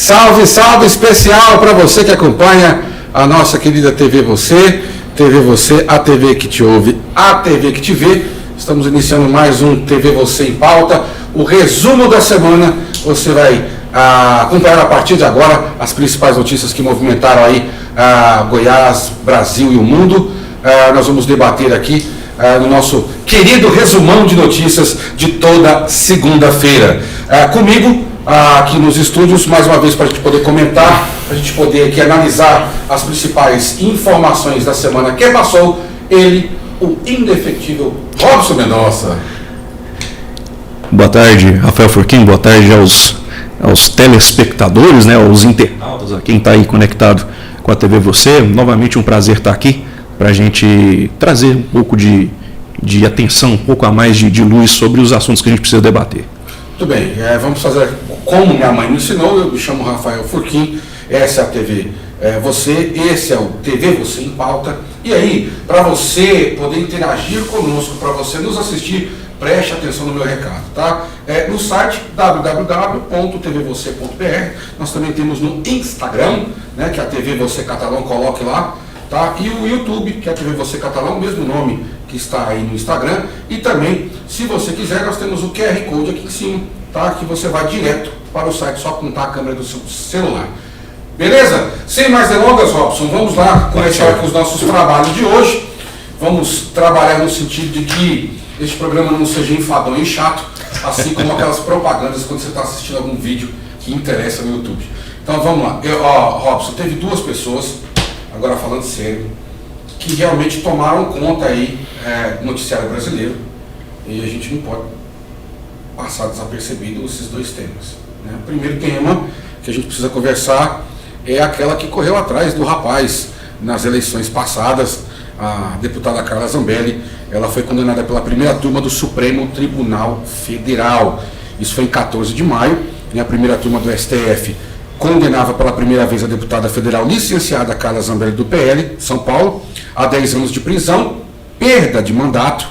Salve, salve especial para você que acompanha a nossa querida TV Você, a TV que te ouve, a TV que te vê. Estamos iniciando mais um TV Você em Pauta. O resumo da semana, você vai acompanhar a partir de agora as principais notícias que movimentaram aí Goiás, Brasil e o mundo. Nós vamos debater aqui no nosso querido resumão de notícias de toda segunda-feira. Comigo, aqui nos estúdios, mais uma vez para a gente poder comentar, para a gente poder aqui analisar as principais informações da semana que passou, ele, o indefetível Robson Mendonça. Boa tarde, Rafael Furquim, boa tarde aos telespectadores, né, aos internautas, a quem está aí conectado com a TV Você. Novamente um prazer estar aqui para a gente trazer um pouco de atenção, um pouco a mais de luz sobre os assuntos que a gente precisa debater. Muito bem, vamos fazer como minha mãe me ensinou. Eu me chamo Rafael Furquim, essa é a TV Você, esse é o TV Você em Pauta. E aí, para você poder interagir conosco, para você nos assistir, preste atenção no meu recado, tá? No site www.tvvocê.br, nós também temos no Instagram, né, que é a TV Você Catalão, coloque lá, tá? E o YouTube, que é a TV Você Catalão, mesmo nome que está aí no Instagram. E também, se você quiser, nós temos o QR Code aqui em cima, tá? Que você vai direto para o site, só apontar a câmera do seu celular. Beleza? Sem mais delongas, Robson, vamos lá começar com os nossos trabalhos de hoje. Vamos trabalhar no sentido de que este programa não seja enfadonho e chato, assim como aquelas propagandas quando você está assistindo algum vídeo que interessa no YouTube. Então vamos lá. Robson, teve duas pessoas, agora falando sério, que realmente tomaram conta aí do noticiário brasileiro, e a gente não pode passar desapercebido esses dois temas, né? O primeiro tema que a gente precisa conversar é aquela que correu atrás do rapaz nas eleições passadas, a deputada Carla Zambelli. Ela foi condenada pela primeira turma do Supremo Tribunal Federal. Isso foi em 14 de maio, e a primeira turma do STF condenava pela primeira vez a deputada federal licenciada Carla Zambelli do PL, São Paulo, a 10 anos de prisão, perda de mandato,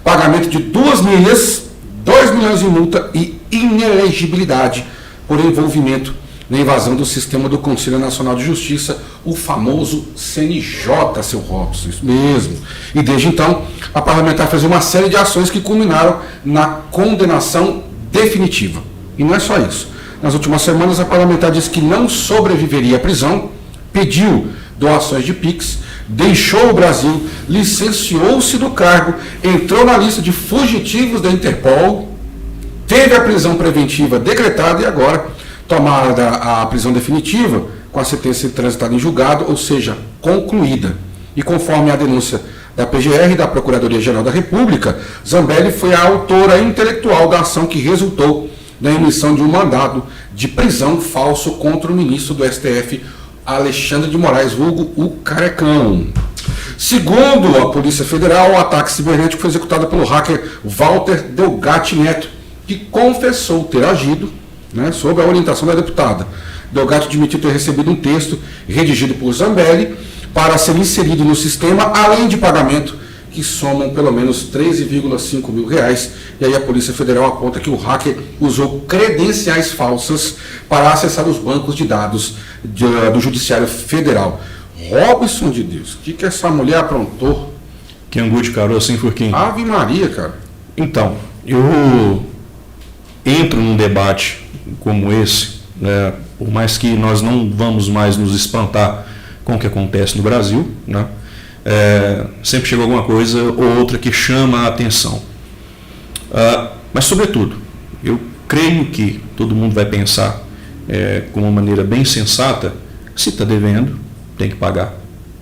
pagamento de 2 milhas, 2 milhões em multa e inelegibilidade por envolvimento na invasão do sistema do Conselho Nacional de Justiça, o famoso CNJ, seu Robson, isso mesmo. E desde então, a parlamentar fez uma série de ações que culminaram na condenação definitiva. E não é só isso. Nas últimas semanas, a parlamentar disse que não sobreviveria à prisão, pediu doações de Pix, deixou o Brasil, licenciou-se do cargo, entrou na lista de fugitivos da Interpol, teve a prisão preventiva decretada e agora tomada a prisão definitiva com a sentença transitada em julgado, ou seja, concluída. E conforme a denúncia da PGR e da Procuradoria-Geral da República, Zambelli foi a autora intelectual da ação que resultou na emissão de um mandado de prisão falso contra o ministro do STF, Alexandre de Moraes, vulgo o Carecão. Segundo a Polícia Federal, o ataque cibernético foi executado pelo hacker Walter Delgatti Neto, que confessou ter agido, né, sob a orientação da deputada. Delgatti admitiu ter recebido um texto redigido por Zambelli para ser inserido no sistema, além de pagamento que somam pelo menos 13,5 mil reais. E aí a Polícia Federal aponta que o hacker usou credenciais falsas para acessar os bancos de dados do Judiciário Federal. Robson de Deus, o que essa mulher aprontou? Que angu de caroço, hein, Furquim? Ave Maria, cara. Então, eu entro num debate como esse, né, por mais que nós não vamos mais nos espantar com o que acontece no Brasil, né, sempre chega alguma coisa ou outra que chama a atenção. Mas, sobretudo, eu creio que todo mundo vai pensar com uma maneira bem sensata, se está devendo, tem que pagar,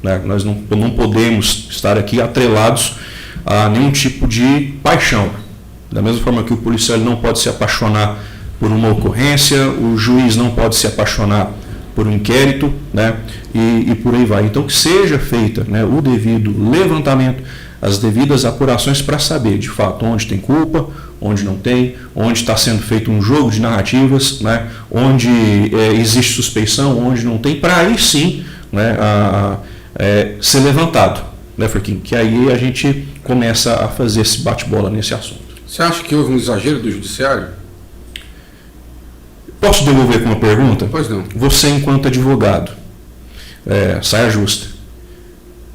né? Nós não podemos estar aqui atrelados a nenhum tipo de paixão. Da mesma forma que o policial não pode se apaixonar por uma ocorrência, o juiz não pode se apaixonar por um inquérito, né? E por aí vai. Então, que seja feita, né, o devido levantamento, as devidas apurações para saber, de fato, onde tem culpa, onde não tem, onde está sendo feito um jogo de narrativas, né, onde existe suspeição, onde não tem, para aí sim, né, ser levantado, né, Furquim? Que aí a gente começa a fazer esse bate-bola nesse assunto. Você acha que houve um exagero do Judiciário? Posso devolver com uma pergunta? Pois não. Você, enquanto advogado, saia justa,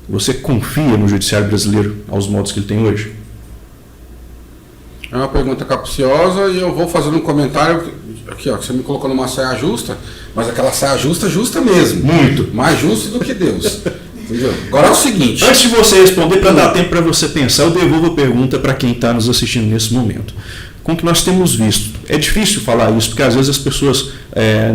você confia no judiciário brasileiro aos modos que ele tem hoje? É uma pergunta capciosa e eu vou fazendo um comentário aqui, ó, que você me colocou numa saia justa, mas aquela saia justa mesmo. Muito. Mais justa do que Deus. Entendeu? Agora é o seguinte. Antes de você responder, para dar tempo para você pensar, eu devolvo a pergunta para quem está nos assistindo nesse momento. Com o que nós temos visto, é difícil falar isso, porque às vezes as pessoas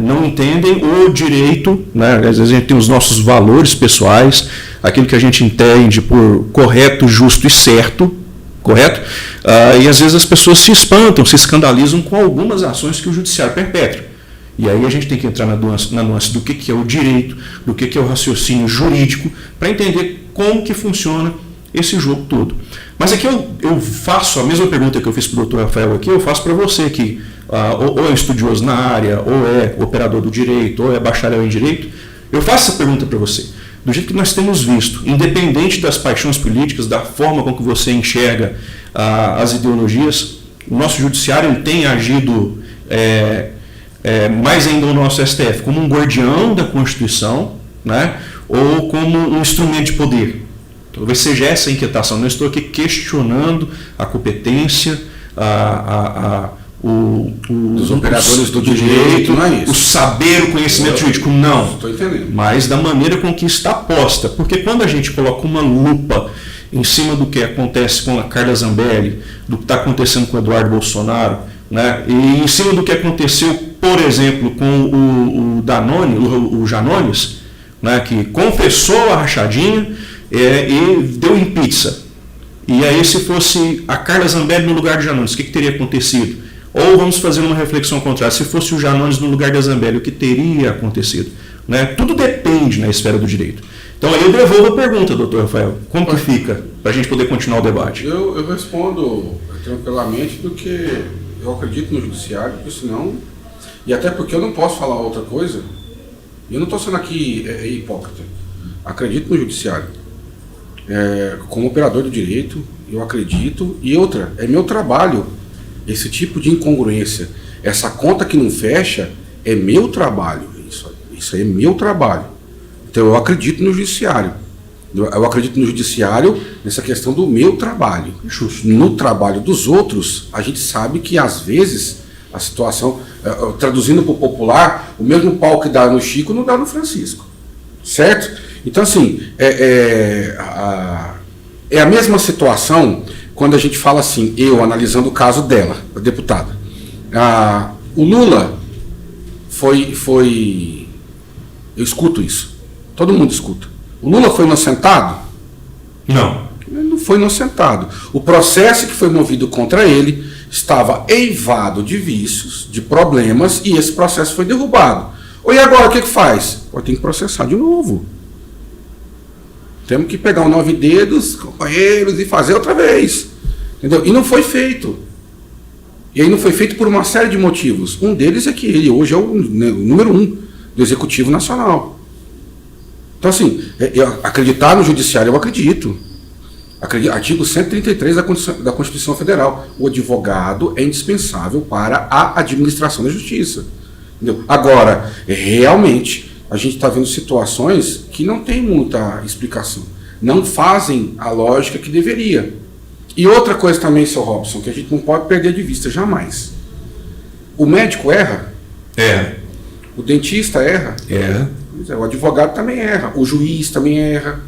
não entendem o direito, né? Às vezes a gente tem os nossos valores pessoais, aquilo que a gente entende por correto, justo e certo, correto? E às vezes as pessoas se espantam, se escandalizam com algumas ações que o judiciário perpetra. E aí a gente tem que entrar na nuance do que é o direito, do que é o raciocínio jurídico, para entender como que funciona esse jogo todo. Mas aqui eu faço a mesma pergunta que eu fiz para o doutor Rafael aqui, eu faço para você que ou é estudioso na área, ou é operador do direito, ou é bacharel em direito. Eu faço essa pergunta para você. Do jeito que nós temos visto, independente das paixões políticas, da forma com que você enxerga as ideologias, o nosso judiciário tem agido, mais ainda o nosso STF, como um guardião da Constituição, né, ou como um instrumento de poder. Talvez seja essa a inquietação. Não estou aqui questionando a competência, dos operadores do direito, não é isso. O saber, o conhecimento jurídico, não. Estou entendendo. Mas da maneira com que está posta. Porque quando a gente coloca uma lupa em cima do que acontece com a Carla Zambelli, do que está acontecendo com o Eduardo Bolsonaro, né, e em cima do que aconteceu, por exemplo, com o Danone, o Janones, né, que confessou a rachadinha e deu em pizza. E aí, se fosse a Carla Zambelli no lugar de Janones, o que teria acontecido? Ou vamos fazer uma reflexão contrária, se fosse o Janones no lugar da Zambelli, o que teria acontecido? Né? Tudo depende na esfera do direito. Então aí eu devolvo a pergunta, doutor Rafael. Como que fica, para a gente poder continuar o debate? Eu respondo tranquilamente do que eu acredito no judiciário, porque senão... E até porque eu não posso falar outra coisa. Eu não estou sendo aqui hipócrita. Acredito no judiciário. Como operador do direito, eu acredito. E outra, é meu trabalho. Esse tipo de incongruência, essa conta que não fecha, é meu trabalho. Isso aí é meu trabalho. Então eu acredito no judiciário. Eu acredito no judiciário nessa questão do meu trabalho. Justo. No trabalho dos outros, a gente sabe que às vezes a situação, traduzindo para o popular, o mesmo pau que dá no Chico não dá no Francisco. Certo? Então assim, é a mesma situação quando a gente fala assim, eu analisando o caso dela, a deputada. O Lula foi... Eu escuto isso. Todo mundo escuta. O Lula foi inocentado? Não. Ele não foi inocentado. O processo que foi movido contra ele estava eivado de vícios, de problemas, e esse processo foi derrubado. E agora o que faz? Tem que processar de novo. Temos que pegar o 9 dedos, companheiros, e fazer outra vez. Entendeu? E não foi feito. E aí não foi feito por uma série de motivos. Um deles é que ele hoje é o número 1 do Executivo Nacional. Então, assim, acreditar no judiciário, eu acredito. Artigo 133 da Constituição Federal. O advogado é indispensável para a administração da justiça. Entendeu? Agora, realmente, a gente está vendo situações que não tem muita explicação. Não fazem a lógica que deveria. E outra coisa também, seu Robson, que a gente não pode perder de vista jamais. O médico erra? O dentista erra? O advogado também erra. O juiz também erra.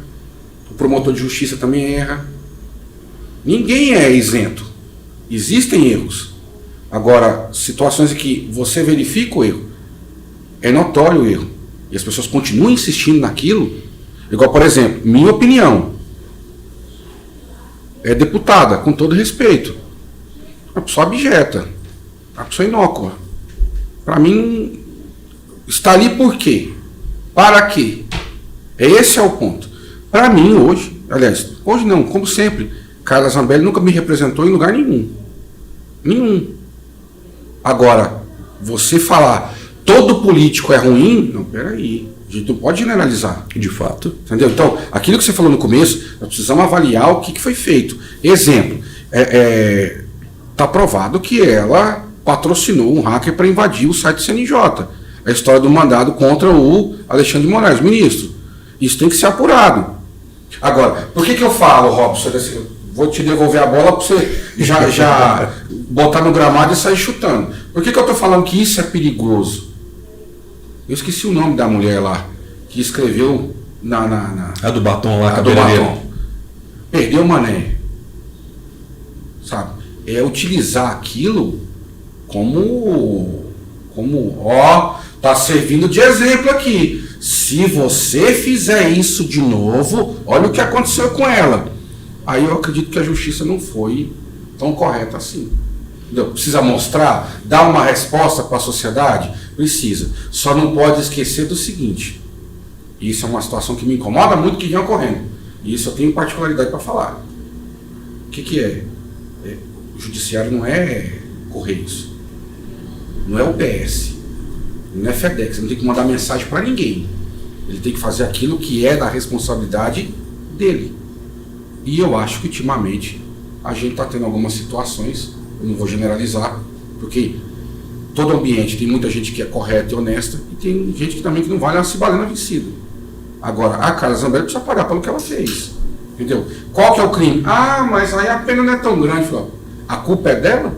O promotor de justiça também erra. Ninguém é isento. Existem erros. Agora, situações em que você verifica o erro, é notório o erro, e as pessoas continuam insistindo naquilo, igual, por exemplo, minha opinião, é deputada, com todo respeito, uma pessoa abjeta, uma pessoa inócua. Para mim, está ali por quê? Para quê? Esse é o ponto. Para mim, hoje não, como sempre, Carla Zambelli nunca me representou em lugar nenhum. Agora, você falar todo político é ruim, não, peraí, a gente não pode generalizar. De fato. Entendeu? Então, aquilo que você falou no começo, nós precisamos avaliar o que foi feito. Exemplo, está provado que ela patrocinou um hacker para invadir o site do CNJ. A história do mandado contra o Alexandre de Moraes, ministro. Isso tem que ser apurado. Agora, por que eu falo, Robson, vou te devolver a bola para você já botar no gramado e sair chutando. Por que eu estou falando que isso é perigoso? Eu esqueci o nome da mulher lá, que escreveu A do batom lá, a do batom. Perdeu o mané. Sabe? É utilizar aquilo como tá servindo de exemplo aqui. Se você fizer isso de novo, olha o que aconteceu com ela. Aí eu acredito que a justiça não foi tão correta assim. Entendeu? Precisa mostrar, dar uma resposta para a sociedade? Precisa. Só não pode esquecer do seguinte. Isso é uma situação que me incomoda muito, que vem ocorrendo. E isso eu tenho particularidade para falar. O que é? O judiciário não é Correios. Não é o PS. Não é FedEx. Ele não tem que mandar mensagem para ninguém. Ele tem que fazer aquilo que é da responsabilidade dele. E eu acho que ultimamente a gente está tendo algumas situações, eu não vou generalizar, porque todo ambiente tem muita gente que é correta e honesta, e tem gente que também que não vale uma cibalena vencida. Agora, a Carla Zambelli precisa pagar pelo que ela fez. Entendeu? Qual que é o crime? Ah, mas aí a pena não é tão grande. A culpa é dela?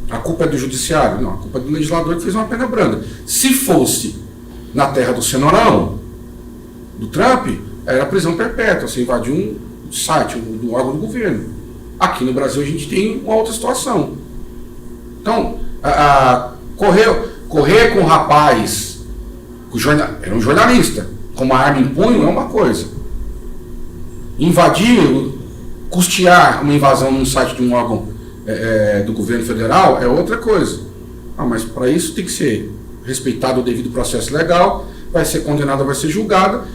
A culpa é do judiciário? Não, a culpa é do legislador que fez uma pena branda. Se fosse na terra do Cenourão, do Trump, era prisão perpétua. Você invadiu um site, do órgão do governo. Aqui no Brasil a gente tem uma outra situação. Então, correr com o rapaz, era um jornalista, com uma arma em punho é uma coisa. Invadir, custear uma invasão num site de um órgão do governo federal é outra coisa. Mas para isso tem que ser respeitado o devido processo legal, vai ser condenado, vai ser julgado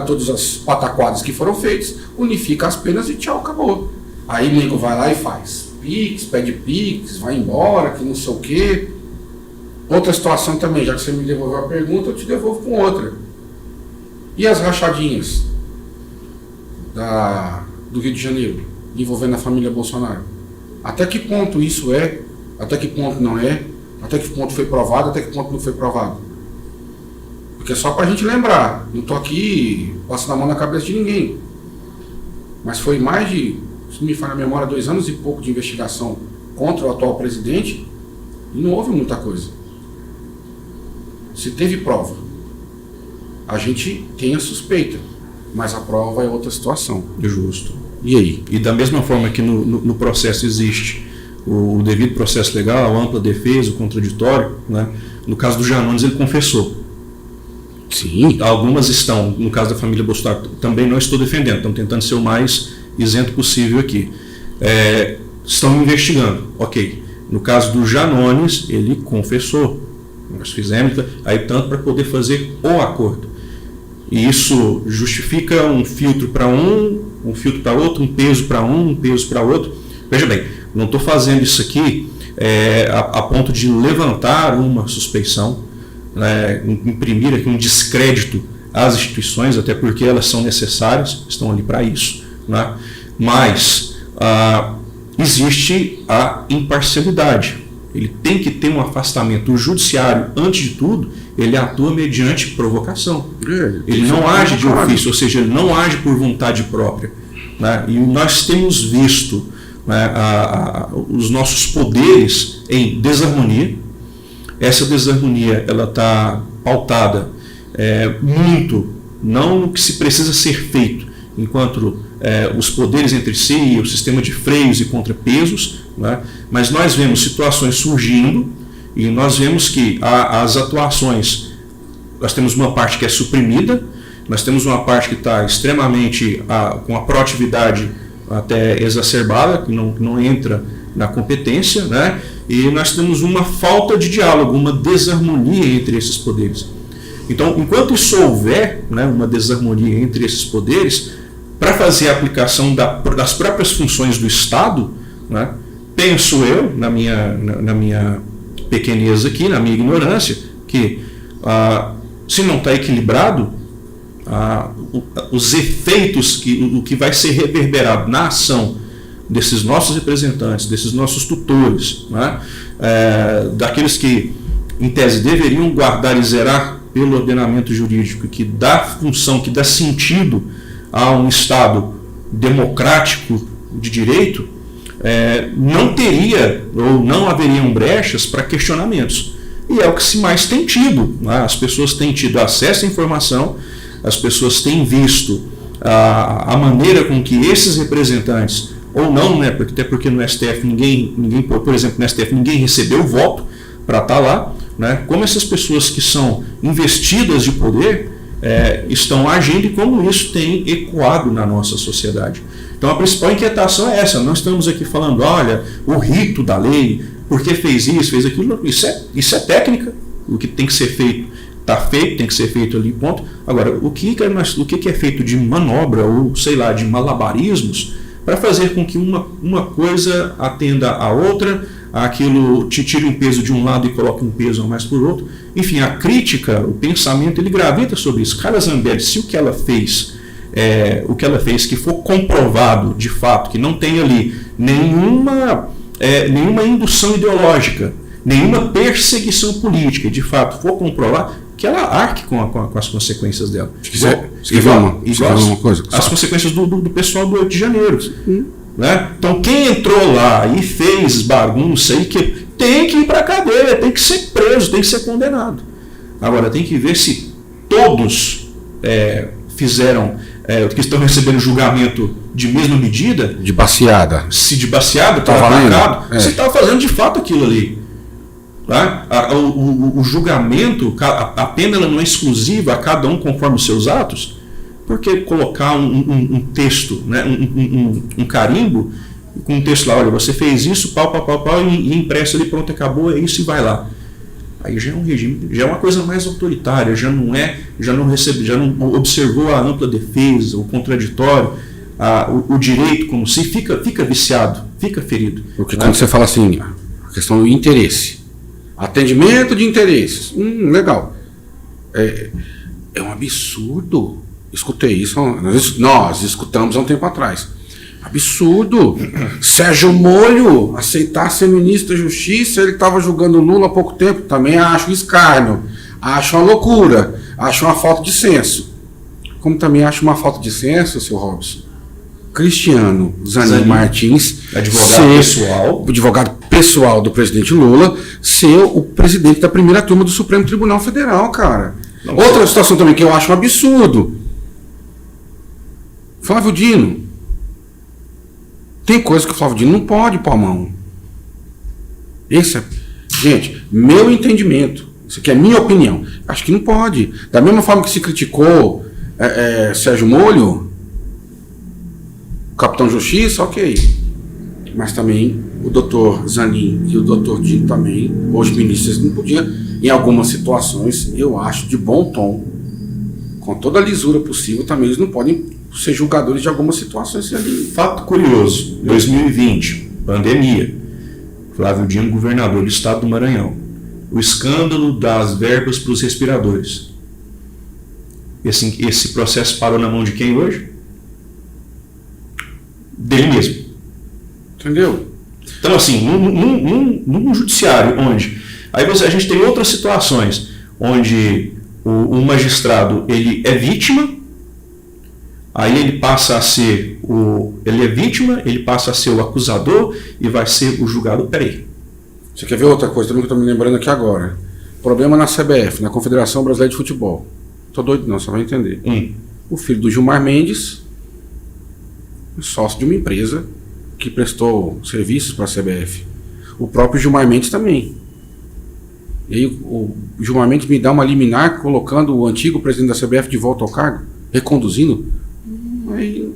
todas as pataquadas que foram feitas, unifica as penas e tchau, acabou. Aí o nego vai lá e faz Pix, pede Pix, vai embora, que não sei o quê. Outra situação também, já que você me devolveu a pergunta, eu te devolvo com outra. E as rachadinhas do Rio de Janeiro, envolvendo a família Bolsonaro? Até que ponto isso é? Até que ponto não é? Até que ponto foi provado? Até que ponto não foi provado? Porque é só pra gente lembrar. Não tô aqui passando a mão na cabeça de ninguém. Mas foi mais de, se me falha a memória, 2 anos e pouco de investigação contra o atual presidente e não houve muita coisa. Se teve prova, a gente tem a suspeita, mas a prova é outra situação. Justo. E aí? E da mesma forma que no processo existe o devido processo legal, a ampla defesa, o contraditório, né? No caso do Janones, ele confessou. Sim. Algumas estão, no caso da família Bolsonaro, também não estou defendendo, estão tentando ser o mais isento possível aqui. Estão investigando, ok. No caso do Janones, ele confessou. Nós fizemos aí tanto para poder fazer o acordo. E isso justifica um filtro para um filtro para outro, um peso para um peso para outro. Veja bem, não estou fazendo isso aqui a ponto de levantar uma suspeição, imprimir aqui um descrédito às instituições, até porque elas são necessárias, estão ali para isso, né? Mas existe a imparcialidade. Ele tem que ter um afastamento. O judiciário, antes de tudo, ele atua mediante provocação. Ele não age de ofício, ou seja, ele não age por vontade própria, né? E nós temos visto, né, os nossos poderes em desarmonia. Essa desarmonia ela está pautada muito, não no que se precisa ser feito, enquanto os poderes entre si, o sistema de freios e contrapesos, né? Mas nós vemos situações surgindo e nós vemos que as atuações, nós temos uma parte que é suprimida, nós temos uma parte que está extremamente com a proatividade até exacerbada, que não entra na competência, né? E nós temos uma falta de diálogo, uma desarmonia entre esses poderes. Então, enquanto isso houver, né, uma desarmonia entre esses poderes, para fazer a aplicação das próprias funções do Estado, né, penso eu, na minha pequenez aqui, na minha ignorância, que se não está equilibrado, os efeitos, o que vai ser reverberado na ação desses nossos representantes, desses nossos tutores, né? Daqueles que, em tese, deveriam guardar e zerar pelo ordenamento jurídico, que dá função, que dá sentido a um Estado democrático de direito, não teria ou não haveriam brechas para questionamentos. E é o que se mais tem tido, né? As pessoas têm tido acesso à informação, as pessoas têm visto a maneira com que esses representantes, ou não, né? Até porque no STF ninguém, por exemplo, no STF ninguém recebeu voto para estar lá, né? Como essas pessoas que são investidas de poder estão agindo e como isso tem ecoado na nossa sociedade. Então a principal inquietação é essa. Nós estamos aqui falando, olha, o rito da lei, porque fez isso, fez aquilo, isso é técnica, o que tem que ser feito está feito, tem que ser feito ali, ponto. Agora, o que é feito de manobra ou, sei lá, de malabarismos para fazer com que uma coisa atenda a outra, aquilo te tire um peso de um lado e coloque um peso a mais por outro. Enfim, a crítica, o pensamento, ele gravita sobre isso. Carla Zambelli, se o que ela fez que for comprovado de fato, que não tem ali nenhuma indução ideológica, nenhuma perseguição política, de fato for comprovar, que ela arque com as consequências dela. Igual uma coisa, as consequências do pessoal do 8 de janeiro. Né? Então quem entrou lá e fez bagunça aí, que tem que ir para a cadeia, tem que ser preso, tem que ser condenado. Agora tem que ver se todos fizeram, que estão recebendo julgamento de mesma medida. De baseada. Se de baseada, está atacado, se está fazendo de fato aquilo ali. Tá? O julgamento, a pena ela não é exclusiva a cada um conforme os seus atos, porque colocar um texto, né, um carimbo, com um texto lá, olha, você fez isso, pau, e impresso ali, pronto, acabou, é isso e vai lá. Aí já é um regime, já é uma coisa mais autoritária, já não observou a ampla defesa, o contraditório, o direito como se fica viciado, fica ferido. Porque quando você fala assim, a questão do interesse, atendimento de interesses, legal. É um absurdo. Escutei isso, nós escutamos há um tempo atrás. Absurdo. Sérgio Molho aceitar ser ministro da Justiça, ele estava julgando Lula há pouco tempo, também acho escárnio, acho uma loucura, acho uma falta de senso. Como também acho uma falta de senso, seu Robson, Cristiano Zanin Martins, advogado pessoal do presidente Lula, ser o presidente da primeira turma do Supremo Tribunal Federal, cara. Outra situação também que eu acho um absurdo. Flávio Dino. Tem coisa que o Flávio Dino não pode pôr a mão. Gente, meu entendimento, isso aqui é minha opinião, acho que não pode. Da mesma forma que se criticou Sérgio Molho, o Capitão Justiça, ok. Mas também o doutor Zanin e o doutor Dino também, os ministros não podiam, em algumas situações, eu acho de bom tom, com toda a lisura possível, também eles não podem ser julgadores de algumas situações ali. Fato curioso, 2020, pandemia, Flávio Dino, governador do estado do Maranhão, o escândalo das verbas para os respiradores. Esse processo parou na mão de quem hoje? Dele mesmo. Entendeu? Então, assim, num judiciário onde... Aí a gente tem outras situações onde o magistrado ele é vítima, aí ele passa a ser ele é vítima, ele passa a ser o acusador e vai ser o julgado. Peraí. Você quer ver outra coisa também que eu estou me lembrando aqui agora? Problema na CBF, na Confederação Brasileira de Futebol. Tô doido não, você vai entender. O filho do Gilmar Mendes, sócio de uma empresa que prestou serviços para a CBF. O próprio Gilmar Mendes também. E aí o Gilmar Mendes me dá uma liminar colocando o antigo presidente da CBF de volta ao cargo, reconduzindo. Aí,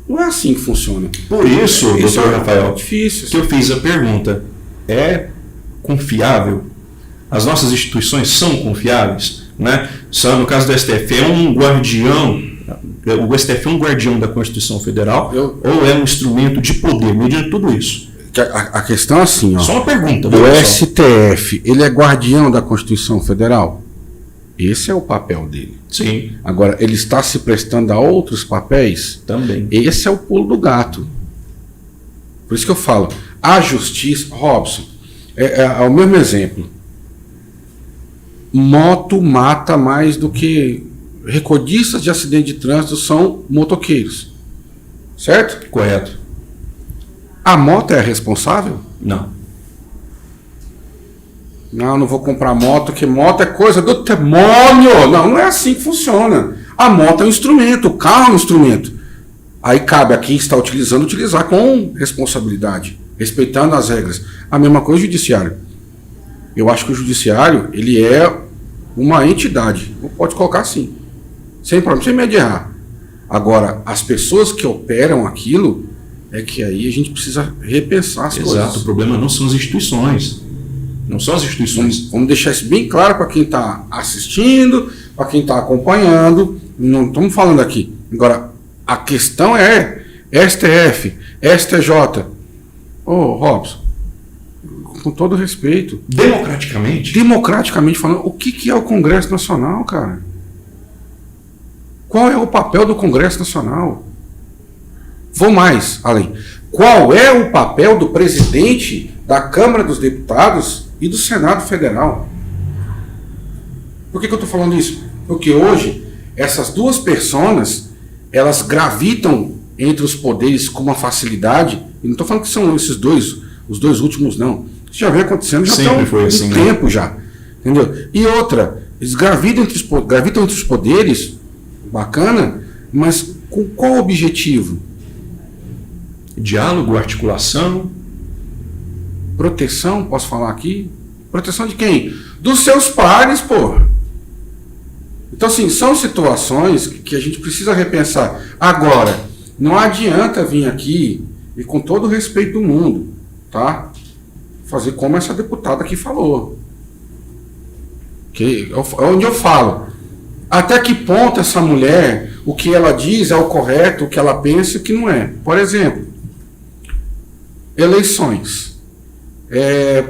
não é assim que funciona. Por isso, doutor Rafael, difícil, que eu fiz a pergunta, é confiável? As nossas instituições são confiáveis? Né? No caso do STF, é um guardião, o STF é um guardião da Constituição Federal ou é um instrumento de poder, mediante tudo isso? A questão é assim, ó. Só uma pergunta. O STF, ele é guardião da Constituição Federal? Esse é o papel dele. Sim. Agora, ele está se prestando a outros papéis? Também. Esse é o pulo do gato. Por isso que eu falo, a justiça, Robson, é o mesmo exemplo. Moto mata mais do que recordistas de acidente de trânsito são motoqueiros. Certo? Correto. A moto é a responsável? Não. Não vou comprar moto, porque moto é coisa do demônio. Não é assim que funciona. A moto é um instrumento, o carro é um instrumento. Aí cabe a quem está utilizar com responsabilidade, respeitando as regras. A mesma coisa o judiciário. Eu acho que o judiciário, ele é uma entidade. Pode colocar assim. Sem problema, sem medo de errar. Agora, as pessoas que operam aquilo, é que aí a gente precisa repensar as coisas. Exato, o problema não são as instituições. Não são as instituições. Vamos deixar isso bem claro para quem está assistindo, para quem está acompanhando. Não estamos falando aqui. Agora, a questão é STF, STJ. Robson, com todo respeito. Democraticamente falando, o que é o Congresso Nacional, cara? Qual é o papel do Congresso Nacional? Vou mais além. Qual é o papel do presidente da Câmara dos Deputados e do Senado Federal? Por que eu estou falando isso? Porque hoje, essas duas personas, elas gravitam entre os poderes com uma facilidade, e não estou falando que são esses dois, os dois últimos não. Isso já vem acontecendo já sempre foi assim, tempo, né? Já. Entendeu? E outra, eles gravitam entre os poderes, bacana, mas com qual objetivo? Diálogo, articulação. Proteção, posso falar aqui? Proteção de quem? Dos seus pares, pô. Então, assim, são situações que a gente precisa repensar. Agora, não adianta vir aqui, e com todo o respeito do mundo, tá? Fazer como essa deputada aqui falou. Que é onde eu falo. Até que ponto essa mulher, o que ela diz é o correto, o que ela pensa e o que não é. Por exemplo, eleições.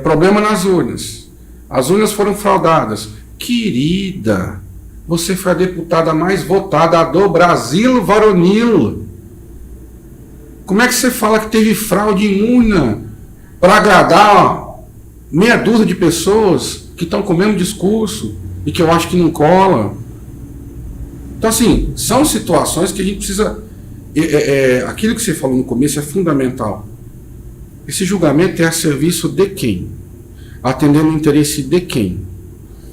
Problema nas urnas. As urnas foram fraudadas. Querida, você foi a deputada mais votada do Brasil varonil. Como é que você fala que teve fraude em urna para agradar meia dúzia de pessoas que estão com o mesmo discurso e que eu acho que não cola? Então, assim, são situações que a gente precisa... aquilo que você falou no começo é fundamental. Esse julgamento é a serviço de quem? Atendendo o interesse de quem?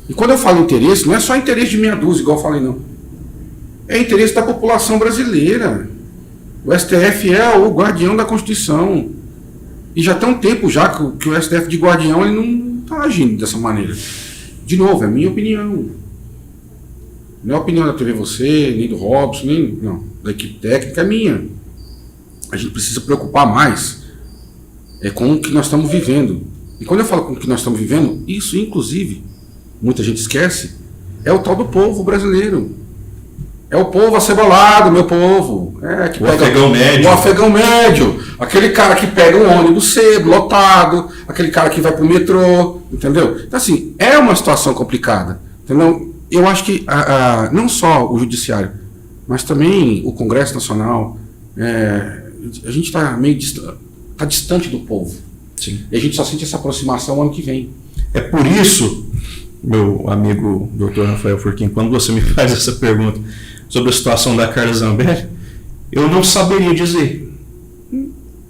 E quando eu falo interesse, não é só interesse de meia dúzia, igual eu falei, não. É interesse da população brasileira. O STF é o guardião da Constituição. E já tem um tempo já que o STF de guardião ele não está agindo dessa maneira. De novo, é a minha opinião. Não é a opinião da TV Você, nem do Robson, nem da equipe técnica, é minha. A gente precisa preocupar mais com o que nós estamos vivendo. E quando eu falo com o que nós estamos vivendo, isso inclusive, muita gente esquece, é o tal do povo brasileiro. É o povo acebolado, meu povo. O afegão médio. O afegão médio. Aquele cara que pega um ônibus cedo, lotado, aquele cara que vai pro metrô, entendeu? Então assim, é uma situação complicada, entendeu? Eu acho que não só o judiciário, mas também o Congresso Nacional, a gente está meio distante do povo. Sim. E a gente só sente essa aproximação ano que vem. É por isso, meu amigo Dr. Rafael Furquim, quando você me faz essa pergunta sobre a situação da Carla Zambelli, eu não saberia dizer.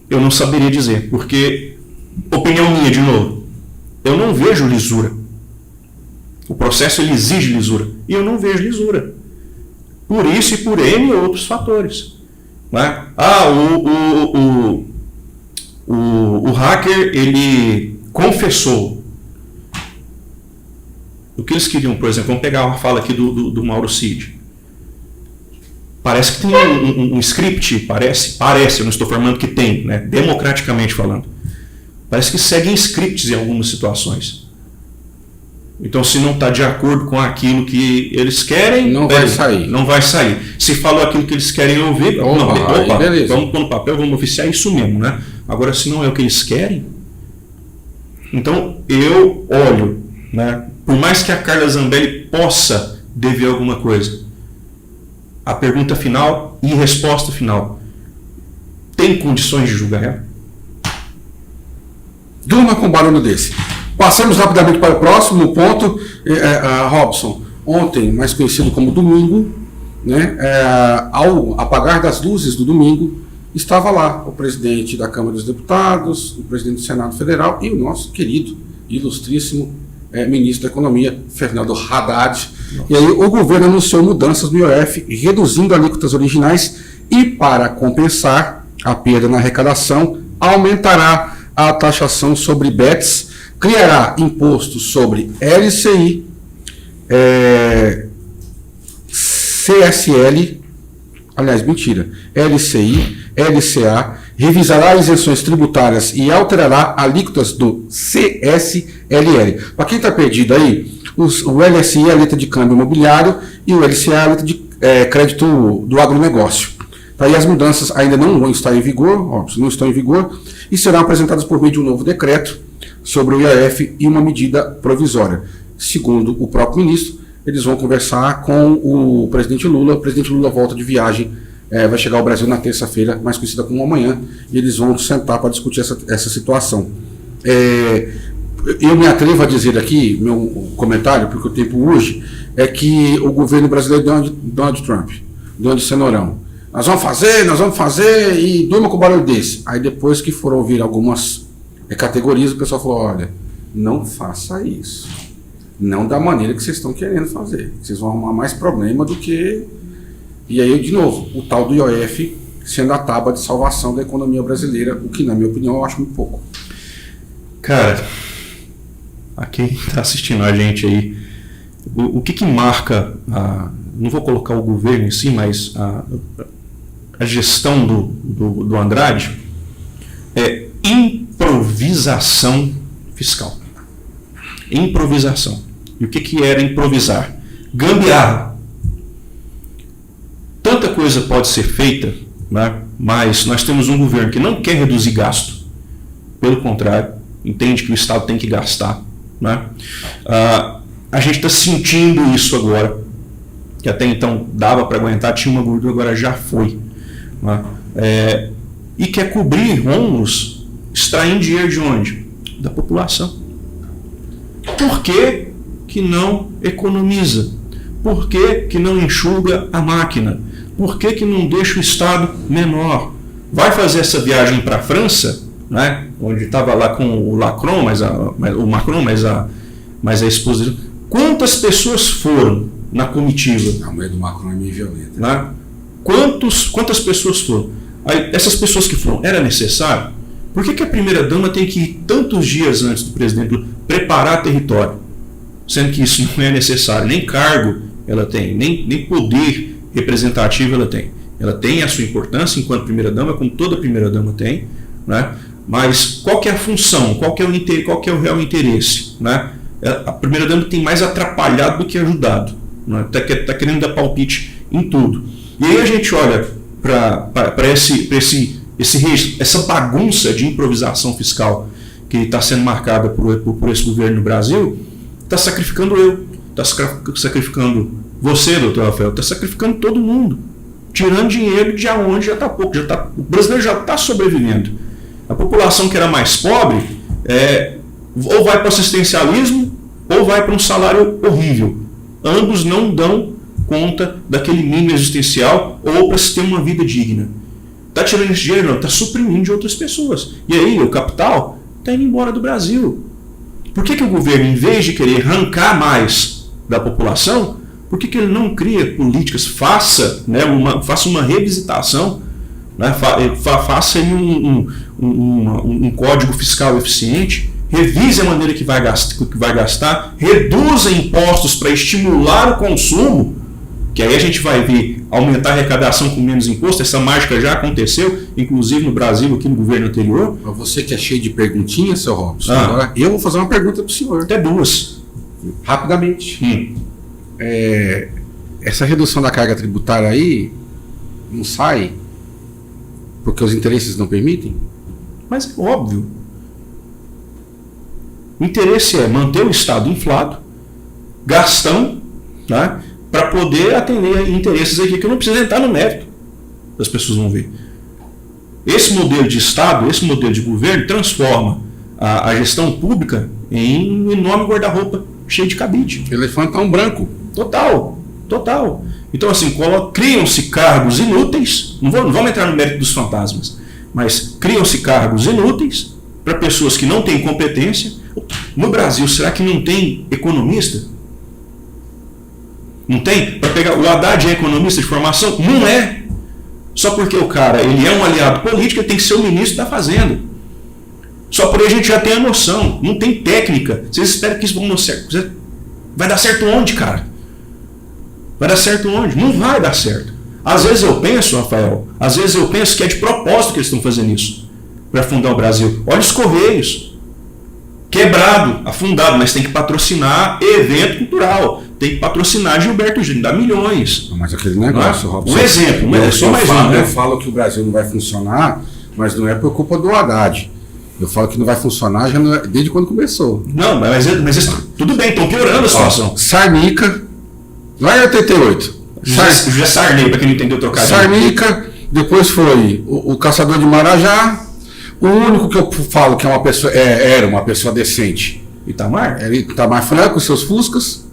Eu não saberia dizer, porque, opinião minha de novo, eu não vejo lisura. O processo ele exige lisura. E eu não vejo lisura. Por isso e por N outros fatores. Né? O hacker, ele confessou. O que eles queriam, por exemplo, vamos pegar uma fala aqui do Mauro Cid. Parece que tem um script, parece, eu não estou afirmando que tem, né? Democraticamente falando. Parece que seguem scripts em algumas situações. Então, se não está de acordo com aquilo que eles querem, não vai sair. Não vai sair. Se falou aquilo que eles querem ouvir, vamos pôr no papel, vamos oficiar isso mesmo, né? Agora, se não é o que eles querem, então eu olho, né? Por mais que a Carla Zambelli possa dever alguma coisa, a pergunta final e resposta final: tem condições de julgar ela? Durma com um barulho desse. Passamos rapidamente para o próximo ponto. Robson, ontem, mais conhecido como domingo, né, ao apagar das luzes do domingo, estava lá o presidente da Câmara dos Deputados, o presidente do Senado Federal e o nosso querido, ilustríssimo ministro da Economia, Fernando Haddad. E aí o governo anunciou mudanças no IOF, reduzindo alíquotas originais e, para compensar a perda na arrecadação, aumentará a taxação sobre bets, criará impostos sobre LCI, CSL, LCI, LCA, revisará isenções tributárias e alterará alíquotas do CSLL. Para quem está perdido aí, o LCI é a letra de câmbio imobiliário e o LCA é a letra de crédito do agronegócio. Tá, e as mudanças ainda não vão estar em vigor, não estão em vigor, e serão apresentadas por meio de um novo decreto sobre o IOF e uma medida provisória. Segundo o próprio ministro, eles vão conversar com o presidente Lula. O presidente Lula volta de viagem, vai chegar ao Brasil na terça-feira, mais conhecida como amanhã, e eles vão sentar para discutir essa situação. Eu me atrevo a dizer aqui, meu comentário, porque o tempo urge, é que o governo brasileiro deu Donald Trump, deu de cenourão. Nós vamos fazer e durma com o barulho desse. Aí depois que foram ouvir algumas categorias, o pessoal falou, olha, não faça isso. Não da maneira que vocês estão querendo fazer. Vocês vão arrumar mais problema do que... E aí, de novo, o tal do IOF sendo a tábua de salvação da economia brasileira, o que, na minha opinião, eu acho muito pouco. Cara, a quem está assistindo a gente aí, o que marca, não vou colocar o governo em si, mas a gestão do Andrade é improvisação fiscal. Improvisação. E o que era improvisar? Gambiarra. Tanta coisa pode ser feita, né? Mas nós temos um governo que não quer reduzir gasto. Pelo contrário, entende que o Estado tem que gastar. Né? A gente está sentindo isso agora, que até então dava para aguentar, tinha uma gordura, agora já foi. Né? E quer cobrir ônus, extraindo dinheiro de onde? Da população. Por que que não economiza? Por que não enxuga a máquina? Por que não deixa o Estado menor? Vai fazer essa viagem para a França, né? Onde estava lá com o Macron, mas a esposa dele. Quantas pessoas foram na comitiva? A mulher do Macron é meio violenta. Né? Quantas pessoas foram? Aí, essas pessoas que foram, era necessário? Por que a primeira-dama tem que ir tantos dias antes do presidente preparar território? Sendo que isso não é necessário, nem cargo ela tem, nem poder representativo ela tem. Ela tem a sua importância enquanto primeira-dama, como toda primeira-dama tem, né? Mas qual que é a função? Qual que é o real interesse? Né? A primeira-dama tem mais atrapalhado do que ajudado. Né? Tá querendo dar palpite em tudo. E aí a gente olha para essa bagunça de improvisação fiscal que está sendo marcada por esse governo no Brasil, está sacrificando está sacrificando você, doutor Rafael, está sacrificando todo mundo, tirando dinheiro de onde já está pouco. O brasileiro já está sobrevivendo. A população que era mais pobre ou vai para o assistencialismo ou vai para um salário horrível. Ambos não dão conta daquele mínimo existencial ou para se ter uma vida digna. Está tirando esse dinheiro? Não, está suprimindo de outras pessoas. E aí o capital está indo embora do Brasil. Por que o governo, em vez de querer arrancar mais da população, por que ele não cria políticas, faça uma revisitação, né, faça um código fiscal eficiente, revise a maneira que vai gastar, reduza impostos para estimular o consumo, que aí a gente vai ver aumentar a arrecadação com menos imposto. Essa mágica já aconteceu, inclusive no Brasil, aqui no governo anterior. Para você que é cheio de perguntinhas, seu Robson, agora eu vou fazer uma pergunta para o senhor. Até duas. Rapidamente. Essa redução da carga tributária aí não sai porque os interesses não permitem? Mas é óbvio. O interesse é manter o Estado inflado, gastão, né, para poder atender interesses aqui que eu não preciso entrar no mérito. As pessoas vão ver. Esse modelo de Estado, esse modelo de governo transforma a gestão pública em um enorme guarda-roupa cheio de cabide. Elefantão branco. Total. Então, assim, criam-se cargos inúteis, não vamos entrar no mérito dos fantasmas, mas criam-se cargos inúteis para pessoas que não têm competência. No Brasil, será que não tem economista? Não tem? Para pegar, o Haddad é economista de formação? Não é. Só porque o cara ele é um aliado político, ele tem que ser o ministro da Fazenda. Só por aí a gente já tem a noção. Não tem técnica. Vocês esperam que isso vai dar certo? Vai dar certo onde, cara? Vai dar certo onde? Não vai dar certo. Às vezes eu penso, Rafael, que é de propósito que eles estão fazendo isso para afundar o Brasil. Olha os Correios. Quebrado, afundado, mas tem que patrocinar evento cultural. Tem que patrocinar Gilberto Gil, dá milhões. Mas aquele negócio, Robson. Um exemplo, é só mais um. Eu falo que o Brasil não vai funcionar, mas não é por culpa do Haddad. Eu falo que não vai funcionar já não é, desde quando começou. Não, mas tudo bem, estão piorando a situação. Sarnica, lá em 88. José Sarney, para quem não entendeu o trocadilho. Sarnica, depois foi o Caçador de Marajá. O único que eu falo que é uma pessoa, era uma pessoa decente. Itamar? Era Itamar Franco, com seus fuscas.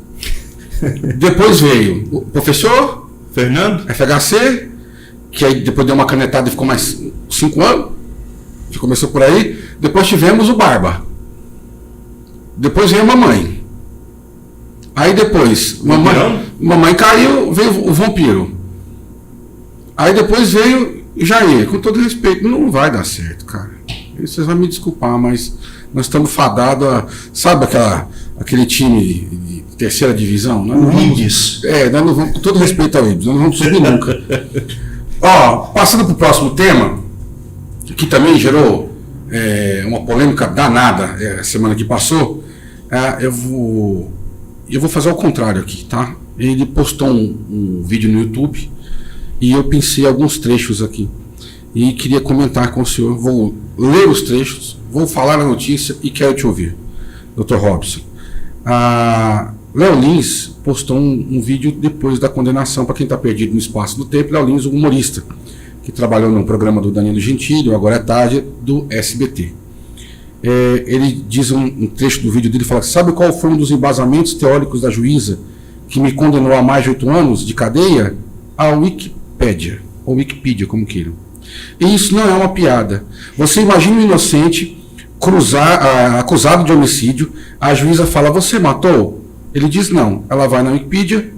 Depois veio o professor Fernando FHC, que aí depois deu uma canetada e ficou mais 5 anos. Já começou por aí. Depois tivemos o Barba. Depois veio a mamãe. Aí depois, mamãe caiu, veio o Vampiro. Aí depois veio Jair. Com todo respeito, não vai dar certo, cara. Vocês vão me desculpar, mas nós estamos fadados a... Sabe aquele time de terceira divisão? O Ibis. Nós não vamos, com todo respeito ao Ibis, nós não vamos subir nunca. Passando para o próximo tema, que também gerou uma polêmica danada semana que passou, eu vou fazer ao contrário aqui, tá? Ele postou um vídeo no YouTube e eu pensei alguns trechos aqui e queria comentar com o senhor. Vou ler os trechos, vou falar a notícia e quero te ouvir, Dr. Robson. Léo Lins postou um vídeo depois da condenação, para quem está perdido no espaço do tempo. Léo Lins, um humorista que trabalhou no programa do Danilo Gentili, Agora é Tarde, do SBT. Ele diz um trecho do vídeo dele, fala: sabe qual foi um dos embasamentos teóricos da juíza que me condenou a mais de 8 anos de cadeia? A Wikipédia, ou Wikipedia, como queiram. E isso não é uma piada. Você imagina um inocente acusado de homicídio, a juíza fala: você matou? Ele diz não. Ela vai na Wikipedia: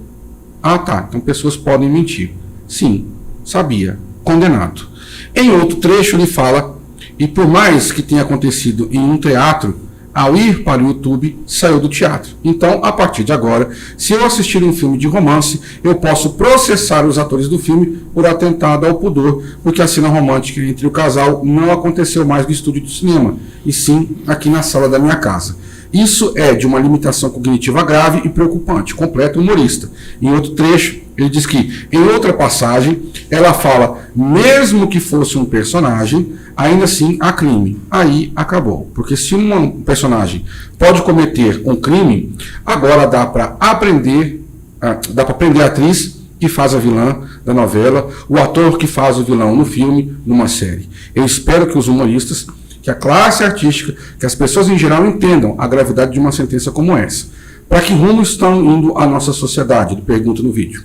ah, tá, então pessoas podem mentir. Sim, sabia. Condenado. Em outro trecho ele fala: e por mais que tenha acontecido em um teatro, ao ir para o YouTube, saiu do teatro. Então, a partir de agora, se eu assistir um filme de romance, eu posso processar os atores do filme por atentado ao pudor, porque a cena romântica entre o casal não aconteceu mais no estúdio de cinema, e sim aqui na sala da minha casa. Isso é de uma limitação cognitiva grave e preocupante, completa humorista. Em outro trecho, ele diz que, em outra passagem, ela fala: mesmo que fosse um personagem, ainda assim há crime. Aí acabou. Porque se um personagem pode cometer um crime, agora dá para prender a atriz que faz a vilã da novela, o ator que faz o vilão no filme, numa série. Eu espero que os humoristas, que a classe artística, que as pessoas em geral entendam a gravidade de uma sentença como essa. Para que rumo estão indo a nossa sociedade? Ele pergunta no vídeo.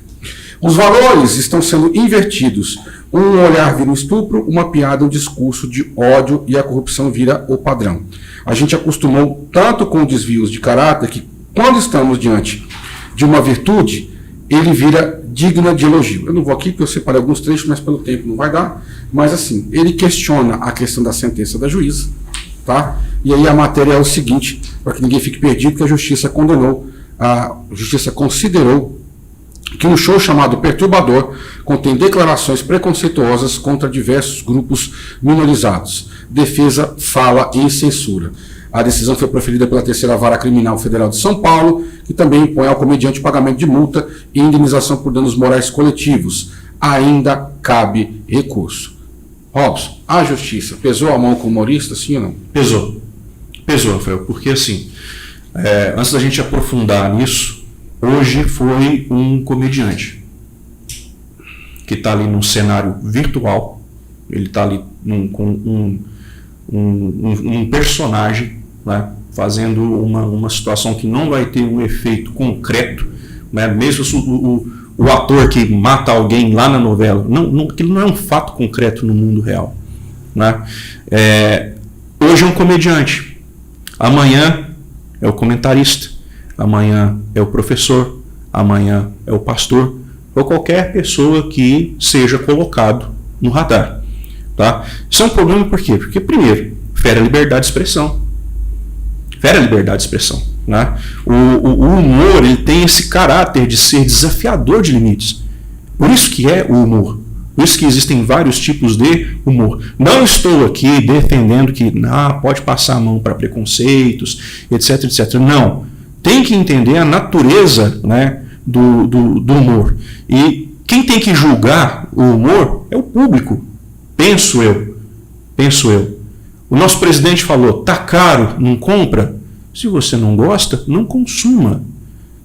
Os valores estão sendo invertidos. Um olhar vira um estupro, uma piada um discurso de ódio e a corrupção vira o padrão. A gente acostumou tanto com desvios de caráter que, quando estamos diante de uma virtude, ele vira digna de elogio. Eu não vou aqui porque eu separei alguns trechos, mas pelo tempo não vai dar. Mas assim, ele questiona a questão da sentença da juíza, tá? E aí a matéria é o seguinte, para que ninguém fique perdido, que a justiça considerou que um show chamado Perturbador contém declarações preconceituosas contra diversos grupos minorizados. Defesa fala em censura. A decisão foi proferida pela Terceira Vara Criminal Federal de São Paulo, que também impõe ao comediante pagamento de multa e indenização por danos morais coletivos. Ainda cabe recurso. Robson, a justiça pesou a mão com o humorista, sim ou não? Pesou, Rafael, porque assim, antes da gente aprofundar nisso, hoje foi um comediante que está ali num cenário virtual, ele está ali com um personagem, né, fazendo uma situação que não vai ter um efeito concreto, né, mesmo o ator que mata alguém lá na novela, aquilo não é um fato concreto no mundo real, né? Hoje é um comediante, amanhã é o comentarista, amanhã é o professor, amanhã é o pastor, ou qualquer pessoa que seja colocado no radar. Tá? Isso é um problema por quê? Porque, primeiro, fere a liberdade de expressão. Né? O humor, ele tem esse caráter de ser desafiador de limites. Por isso que é o humor. Por isso que existem vários tipos de humor. Não estou aqui defendendo que pode passar a mão para preconceitos, etc, etc. Não. Tem que entender a natureza, né, do humor. E quem tem que julgar o humor é o público. Penso eu. O nosso presidente falou, tá caro, não compra? Se você não gosta, não consuma.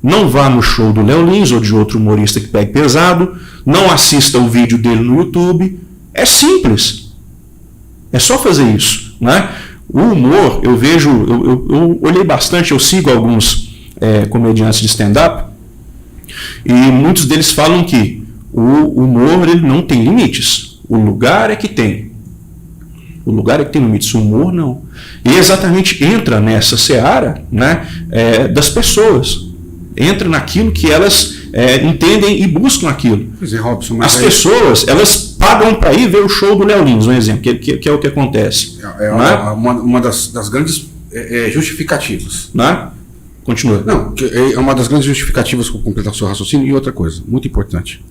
Não vá no show do Léo Lins ou de outro humorista que pegue pesado, não assista o vídeo dele no YouTube. É simples. É só fazer isso, né? O humor, eu vejo, eu olhei bastante, eu sigo alguns comediantes de stand-up, e muitos deles falam que o humor ele não tem limites. O lugar é que tem. O lugar é que tem limites, o humor não. E exatamente entra nessa seara, né, das pessoas. Entra naquilo que elas entendem e buscam aquilo. Pois é, Robson, as pessoas, elas pagam para ir ver o show do Léo Lins, um exemplo, que é o que acontece. Uma das grandes justificativas. Né? Continua. Não, é uma das grandes justificativas para completar o seu raciocínio. E outra coisa, muito importante.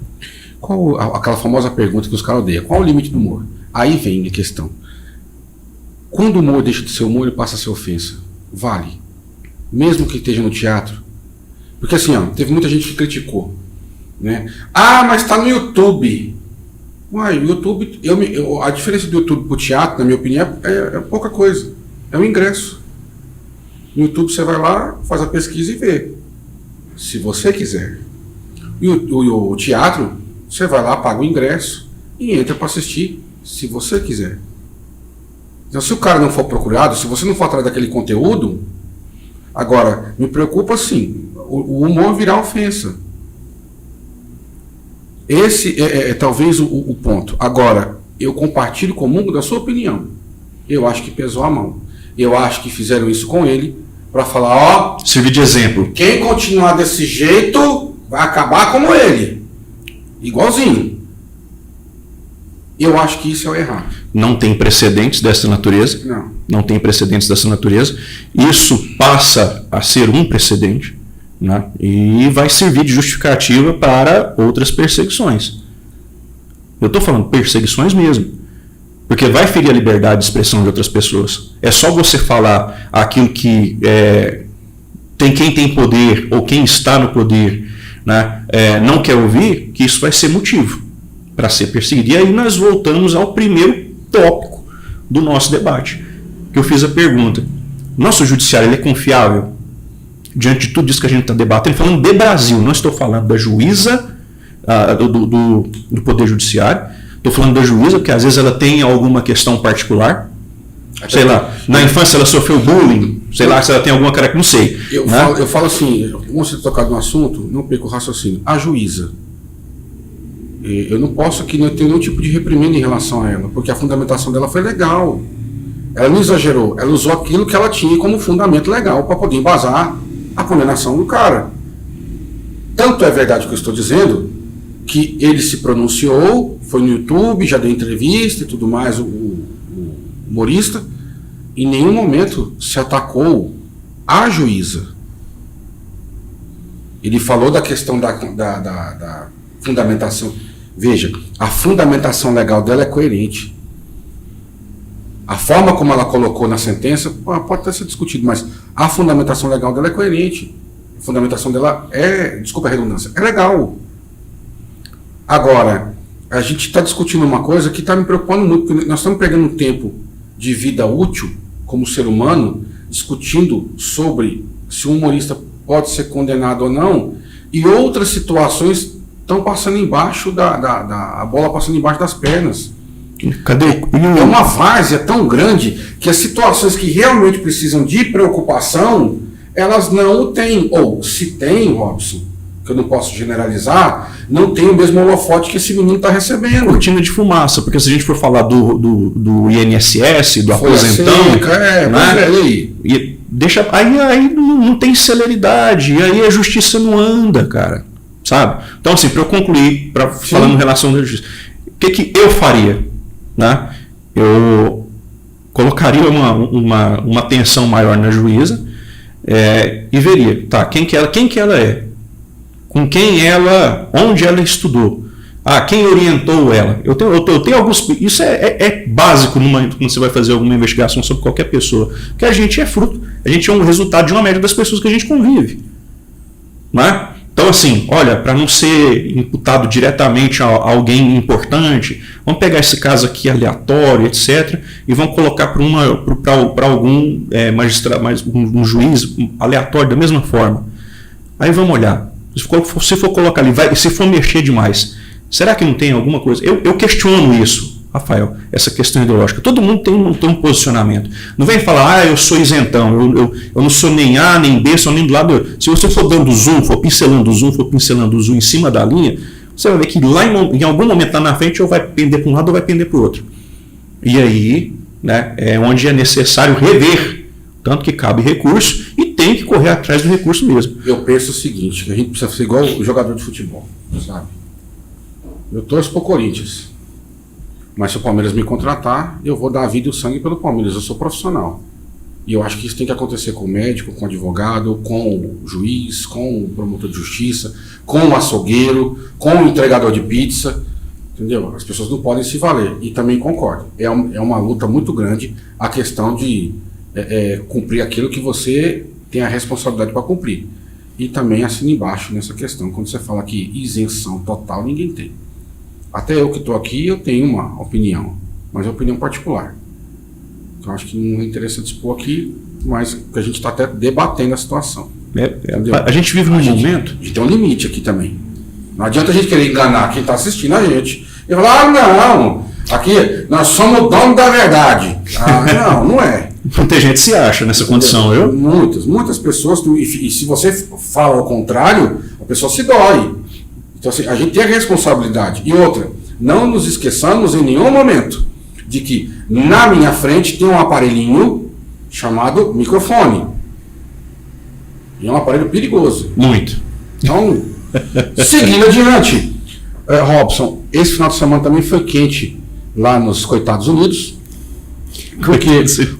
Qual aquela famosa pergunta que os caras odeiam? Qual o limite do humor? Aí vem a questão. Quando o humor deixa de ser humor, ele passa a ser ofensa. Vale. Mesmo que esteja no teatro. Porque assim, teve muita gente que criticou. Né? Mas está no YouTube. Uai, o YouTube... a diferença do YouTube para o teatro, na minha opinião, é pouca coisa. É um ingresso. No YouTube você vai lá, faz a pesquisa e vê. Se você quiser. E o teatro, você vai lá, paga o ingresso e entra para assistir, se você quiser. Então, se o cara não for procurado, se você não for atrás daquele conteúdo, agora, me preocupa assim, o humor virar ofensa. Esse é talvez o ponto. Agora, eu compartilho comungo da sua opinião. Eu acho que pesou a mão. Eu acho que fizeram isso com ele para falar, servir de exemplo. Quem continuar desse jeito vai acabar como ele. Igualzinho. Eu acho que isso é o errado. Não tem precedentes dessa natureza. Não tem precedentes dessa natureza. Isso passa a ser um precedente, né? E vai servir de justificativa para outras perseguições. Eu estou falando perseguições mesmo. Porque vai ferir a liberdade de expressão de outras pessoas. É só você falar aquilo que quem tem poder ou quem está no poder, né, não quer ouvir, que isso vai ser motivo para ser perseguido. E aí nós voltamos ao primeiro tópico do nosso debate, que eu fiz a pergunta. Nosso judiciário ele é confiável? Diante de tudo isso que a gente está debatendo, falando de Brasil, não estou falando da juíza, do Poder Judiciário, estou falando da juíza, porque às vezes ela tem alguma questão particular, sei lá, na infância ela sofreu bullying, sei lá, se ela tem alguma característica, não sei. Eu falo assim, como você tocar no assunto, não perco o raciocínio. A juíza, eu não posso aqui ter nenhum tipo de reprimenda em relação a ela, porque a fundamentação dela foi legal. Ela não exagerou, ela usou aquilo que ela tinha como fundamento legal para poder embasar a condenação do cara. Tanto é verdade o que eu estou dizendo, que ele se pronunciou, foi no YouTube, já deu entrevista e tudo mais, o humorista, em nenhum momento se atacou a juíza. Ele falou da questão da fundamentação. Veja, a fundamentação legal dela é coerente. A forma como ela colocou na sentença pode até ser discutido, mas a fundamentação legal dela é coerente. A fundamentação dela desculpa a redundância, é legal. Agora, a gente está discutindo uma coisa que está me preocupando muito, porque nós estamos pegando um tempo de vida útil, como ser humano, discutindo sobre se um humorista pode ser condenado ou não, e outras situações estão passando embaixo a bola passando embaixo das pernas. Cadê? É uma várzea tão grande que as situações que realmente precisam de preocupação, elas não o têm. Ou, se tem, Robson, que eu não posso generalizar, não tem o mesmo holofote que esse menino está recebendo. Cortina de fumaça, porque se a gente for falar do INSS, do Foi aposentão, seca, né? Aí. E deixa, aí não tem celeridade, e aí a justiça não anda, cara, sabe? Então, assim, para eu concluir, falando em relação à justiça, o que eu faria? Né? Eu colocaria uma atenção maior na juíza e veria, tá, quem que ela é, com quem ela, onde ela estudou, quem orientou ela. Eu tenho alguns, isso é básico quando você vai fazer alguma investigação sobre qualquer pessoa, porque a gente é fruto, a gente é um resultado de uma média das pessoas que a gente convive, né? Então, assim, olha, para não ser imputado diretamente a alguém importante, vamos pegar esse caso aqui aleatório, etc., e vamos colocar para algum magistrado, um juiz aleatório da mesma forma. Aí vamos olhar. Se for colocar ali, se for mexer demais, será que não tem alguma coisa? Eu questiono isso, Rafael, essa questão ideológica. Todo mundo tem um posicionamento. Não vem falar, eu sou isentão, eu não sou nem A, nem B, sou nem do lado. Se você for dando zoom, for pincelando o zoom em cima da linha, você vai ver que lá em algum momento lá na frente ou vai pender para um lado ou vai pender para o outro. E aí, né, é onde é necessário rever, tanto que cabe recurso e tem que correr atrás do recurso mesmo. Eu penso o seguinte, que a gente precisa ser igual o jogador de futebol, sabe? Eu torço pro Corinthians. Mas se o Palmeiras me contratar, eu vou dar a vida e o sangue pelo Palmeiras. Eu sou profissional. E eu acho que isso tem que acontecer com o médico, com o advogado, com o juiz, com o promotor de justiça, com o açougueiro, com o entregador de pizza. Entendeu? As pessoas não podem se valer. E também concordo. É uma luta muito grande a questão de cumprir aquilo que você tem a responsabilidade para cumprir. E também assina embaixo nessa questão. Quando você fala que isenção total, ninguém tem. Até eu que estou aqui, eu tenho uma opinião, mas é opinião particular. Então acho que não é interessante expor aqui, mas que a gente está até debatendo a situação. A gente vive num momento... A gente tem um limite aqui também. Não adianta a gente querer enganar quem está assistindo a gente. E falar, não, aqui nós somos o dono da verdade. Não é. Muita gente se acha nessa condição, eu? Muitas pessoas, e se você fala ao contrário, a pessoa se dói. Então, assim, a gente tem a responsabilidade. E outra, não nos esqueçamos em nenhum momento de que na minha frente tem um aparelhinho chamado microfone. E é um aparelho perigoso. Muito. Então, seguindo adiante. Robson, esse final de semana também foi quente lá nos Estados Unidos, porque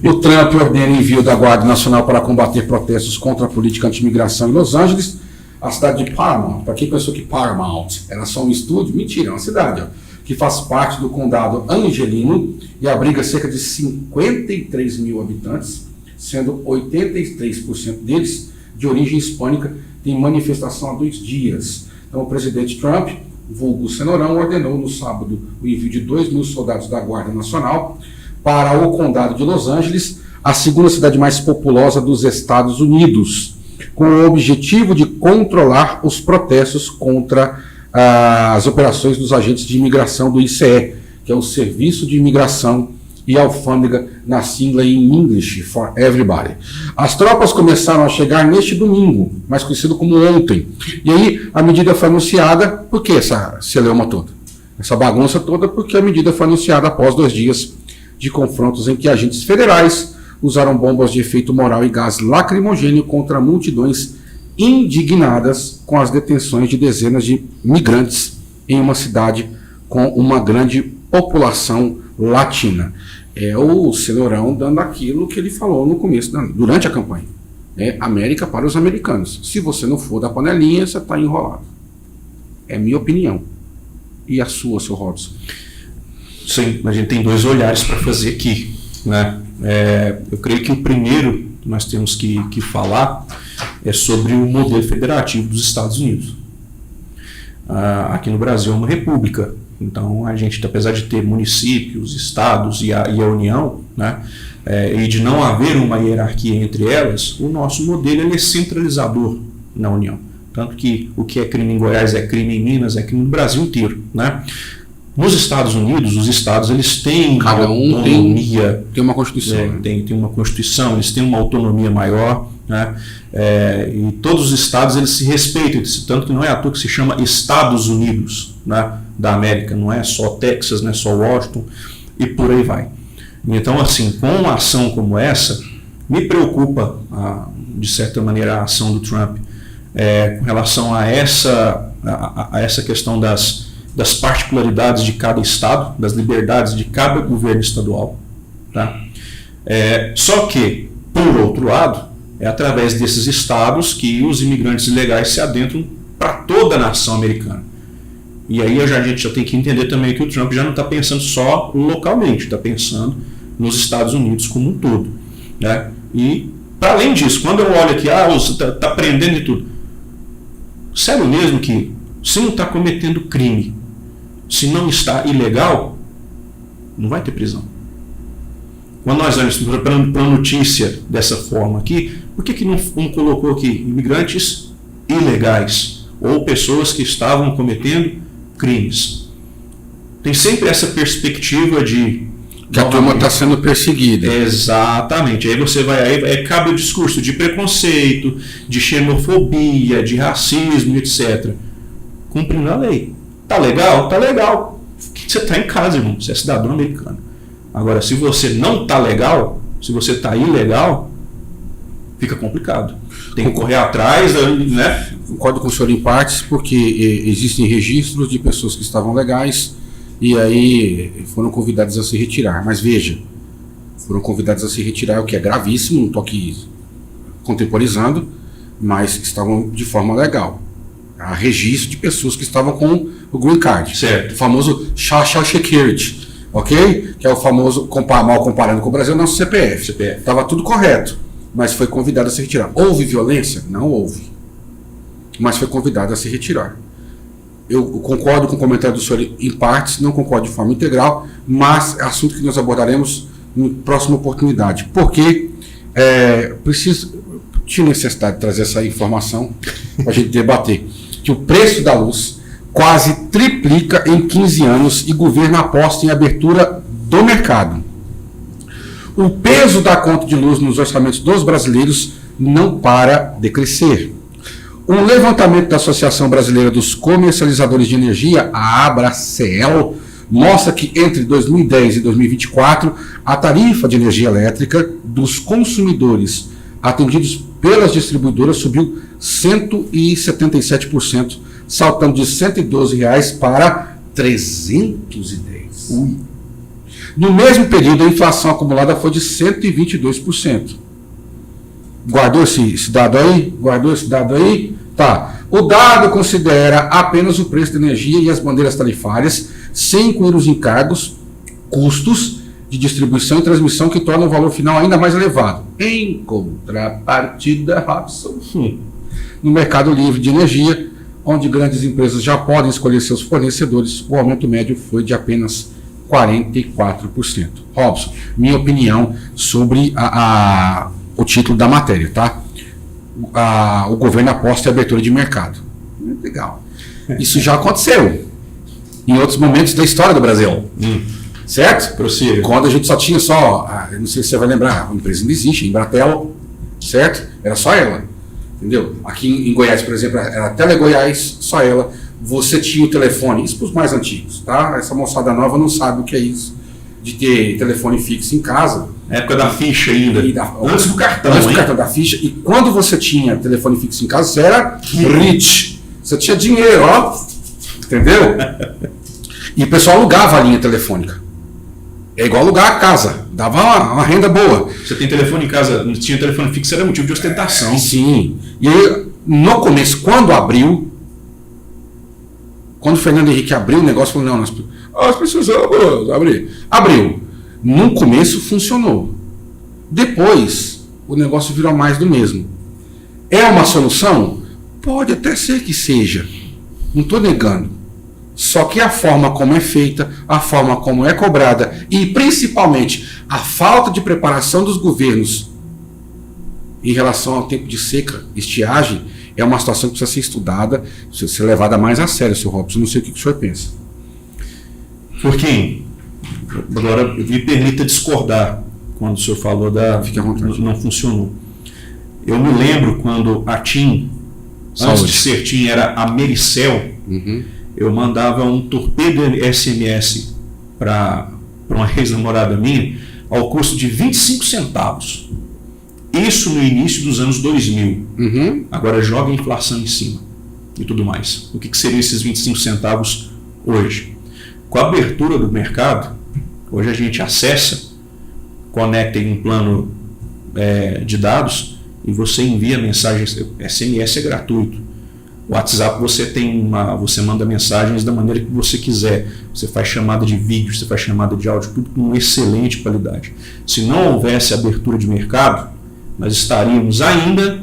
o Trump ordena envio da Guarda Nacional para combater protestos contra a política anti-imigração em Los Angeles. A cidade de Paramount, para quem pensou que Paramount era só um estúdio, mentira, é uma cidade, que faz parte do condado Angelino e abriga cerca de 53 mil habitantes, sendo 83% deles de origem hispânica, tem manifestação há 2 dias. Então o presidente Trump, vulgo Cenourão, ordenou no sábado o envio de 2.000 soldados da Guarda Nacional para o condado de Los Angeles, a segunda cidade mais populosa dos Estados Unidos, com o objetivo de controlar os protestos contra as operações dos agentes de imigração do ICE, que é o Serviço de Imigração e Alfândega, na sigla em English for Everybody. As tropas começaram a chegar neste domingo, mais conhecido como ontem. E aí a medida foi anunciada, por que essa celeuma toda? Essa bagunça toda, porque a medida foi anunciada após 2 dias de confrontos em que agentes federais usaram bombas de efeito moral e gás lacrimogêneo contra multidões indignadas com as detenções de dezenas de migrantes em uma cidade com uma grande população latina. É o Cenourão dando aquilo que ele falou no começo, durante a campanha. É América para os americanos. Se você não for da panelinha, você está enrolado. É minha opinião. E a sua, seu Robson? Sim, a gente tem 2 olhares para fazer aqui, né? Eu creio que o primeiro que nós temos que falar é sobre o modelo federativo dos Estados Unidos. Aqui no Brasil é uma república, então a gente, apesar de ter municípios, estados e a União, né, e de não haver uma hierarquia entre elas, o nosso modelo ele é centralizador na União. Tanto que o que é crime em Goiás é crime em Minas, é crime no Brasil inteiro, né? Nos Estados Unidos, os estados eles têm cada um autonomia, tem uma Constituição. Tem uma Constituição, eles têm uma autonomia maior, né? E todos os estados eles se respeitam, tanto que não é à toa que se chama Estados Unidos, né, da América, não é só Texas, não é só Washington e por aí vai. Então, assim, com uma ação como essa, me preocupa, de certa maneira, a ação do Trump com relação a essa questão das particularidades de cada estado, das liberdades de cada governo estadual. Tá? Só que, por outro lado, é através desses estados que os imigrantes ilegais se adentram para toda a nação americana. E aí a gente já tem que entender também que o Trump já não está pensando só localmente, está pensando nos Estados Unidos como um todo. Né? E, para além disso, quando eu olho aqui, você está prendendo e tudo. Sério mesmo que se não está cometendo crime, se não está ilegal, não vai ter prisão. Quando nós olhamos para a notícia dessa forma aqui, por que não colocou aqui imigrantes ilegais ou pessoas que estavam cometendo crimes? Tem sempre essa perspectiva de que a turma está sendo perseguida. Exatamente. Aí você vai, cabe o discurso de preconceito, de xenofobia, de racismo, etc. Cumprindo a lei. Tá legal? Tá legal. Você está em casa, irmão. Você é cidadão americano. Agora, se você não está legal, se você está ilegal, fica complicado. Tem que correr atrás, né? Concordo com o senhor em partes, porque existem registros de pessoas que estavam legais e aí foram convidadas a se retirar. Mas veja, foram convidadas a se retirar, o que é gravíssimo, não estou aqui contemporizando, mas estavam de forma legal. Há registro de pessoas que estavam com o Green Card, certo. O famoso Social Security, ok? Que é o famoso, mal comparando com o Brasil, nosso CPF. Estava tudo correto, mas foi convidado a se retirar. Houve violência? Não houve. Mas foi convidado a se retirar. Eu concordo com o comentário do senhor em partes, não concordo de forma integral, mas é assunto que nós abordaremos em próxima oportunidade. Porque tinha necessidade de trazer essa informação para a gente debater. Que o preço da luz quase triplica em 15 anos e o governo aposta em abertura do mercado. O peso da conta de luz nos orçamentos dos brasileiros não para de crescer. Um levantamento da Associação Brasileira dos Comercializadores de Energia, a Abracel, mostra que entre 2010 e 2024, a tarifa de energia elétrica dos consumidores atendidos pelas distribuidoras subiu 177%, saltando de R$ 112 para 310. No mesmo período, a inflação acumulada foi de 122%. Guardou esse dado aí? Tá. O dado considera apenas o preço da energia e as bandeiras tarifárias, sem incluir os encargos, custos de distribuição e transmissão que tornam o valor final ainda mais elevado. Em contrapartida, Robson, no mercado livre de energia, onde grandes empresas já podem escolher seus fornecedores, o aumento médio foi de apenas 44%. Robson, minha opinião sobre o título da matéria, tá? O governo aposta em abertura de mercado. Legal. Isso já aconteceu em outros momentos da história do Brasil. Certo? Prossiga. Quando a gente só tinha não sei se você vai lembrar, a empresa ainda existe, a Embratel, certo? Era só ela, entendeu? Aqui em Goiás, por exemplo, era a Tele Goiás, só ela. Você tinha o telefone, isso para os mais antigos, tá? Essa moçada nova não sabe o que é isso, de ter telefone fixo em casa. Na época da ficha ainda. Antes do cartão. Antes do cartão da ficha. E quando você tinha telefone fixo em casa, você era rich. Você tinha dinheiro, ó. Entendeu? E o pessoal alugava a linha telefônica. É igual alugar a casa. Dava uma renda boa. Você tem telefone em casa, tinha telefone fixo, era motivo de ostentação. Sim. E aí, no começo, quando o Fernando Henrique abriu o negócio, falou, não, as pessoas abriu. No começo funcionou. Depois, o negócio virou mais do mesmo. É uma solução? Pode até ser que seja. Não estou negando. Só que a forma como é feita, a forma como é cobrada e, principalmente, a falta de preparação dos governos em relação ao tempo de seca, estiagem, é uma situação que precisa ser estudada, precisa ser levada mais a sério, Sr. Robson. Não sei o que o senhor pensa. Porque, agora, me permita discordar quando o senhor falou Fique à vontade. não funcionou. Eu me lembro quando a TIM, antes de ser TIM, era a Mericel, eu mandava um torpedo SMS para uma ex-namorada minha ao custo de 25 centavos. Isso no início dos anos 2000. Agora joga a inflação em cima e tudo mais. O que seriam esses 25 centavos hoje? Com a abertura do mercado, hoje a gente acessa, conecta em um plano de dados e você envia mensagens. SMS é gratuito. O WhatsApp você manda mensagens da maneira que você quiser. Você faz chamada de vídeo, você faz chamada de áudio, tudo com excelente qualidade. Se não houvesse abertura de mercado, nós estaríamos ainda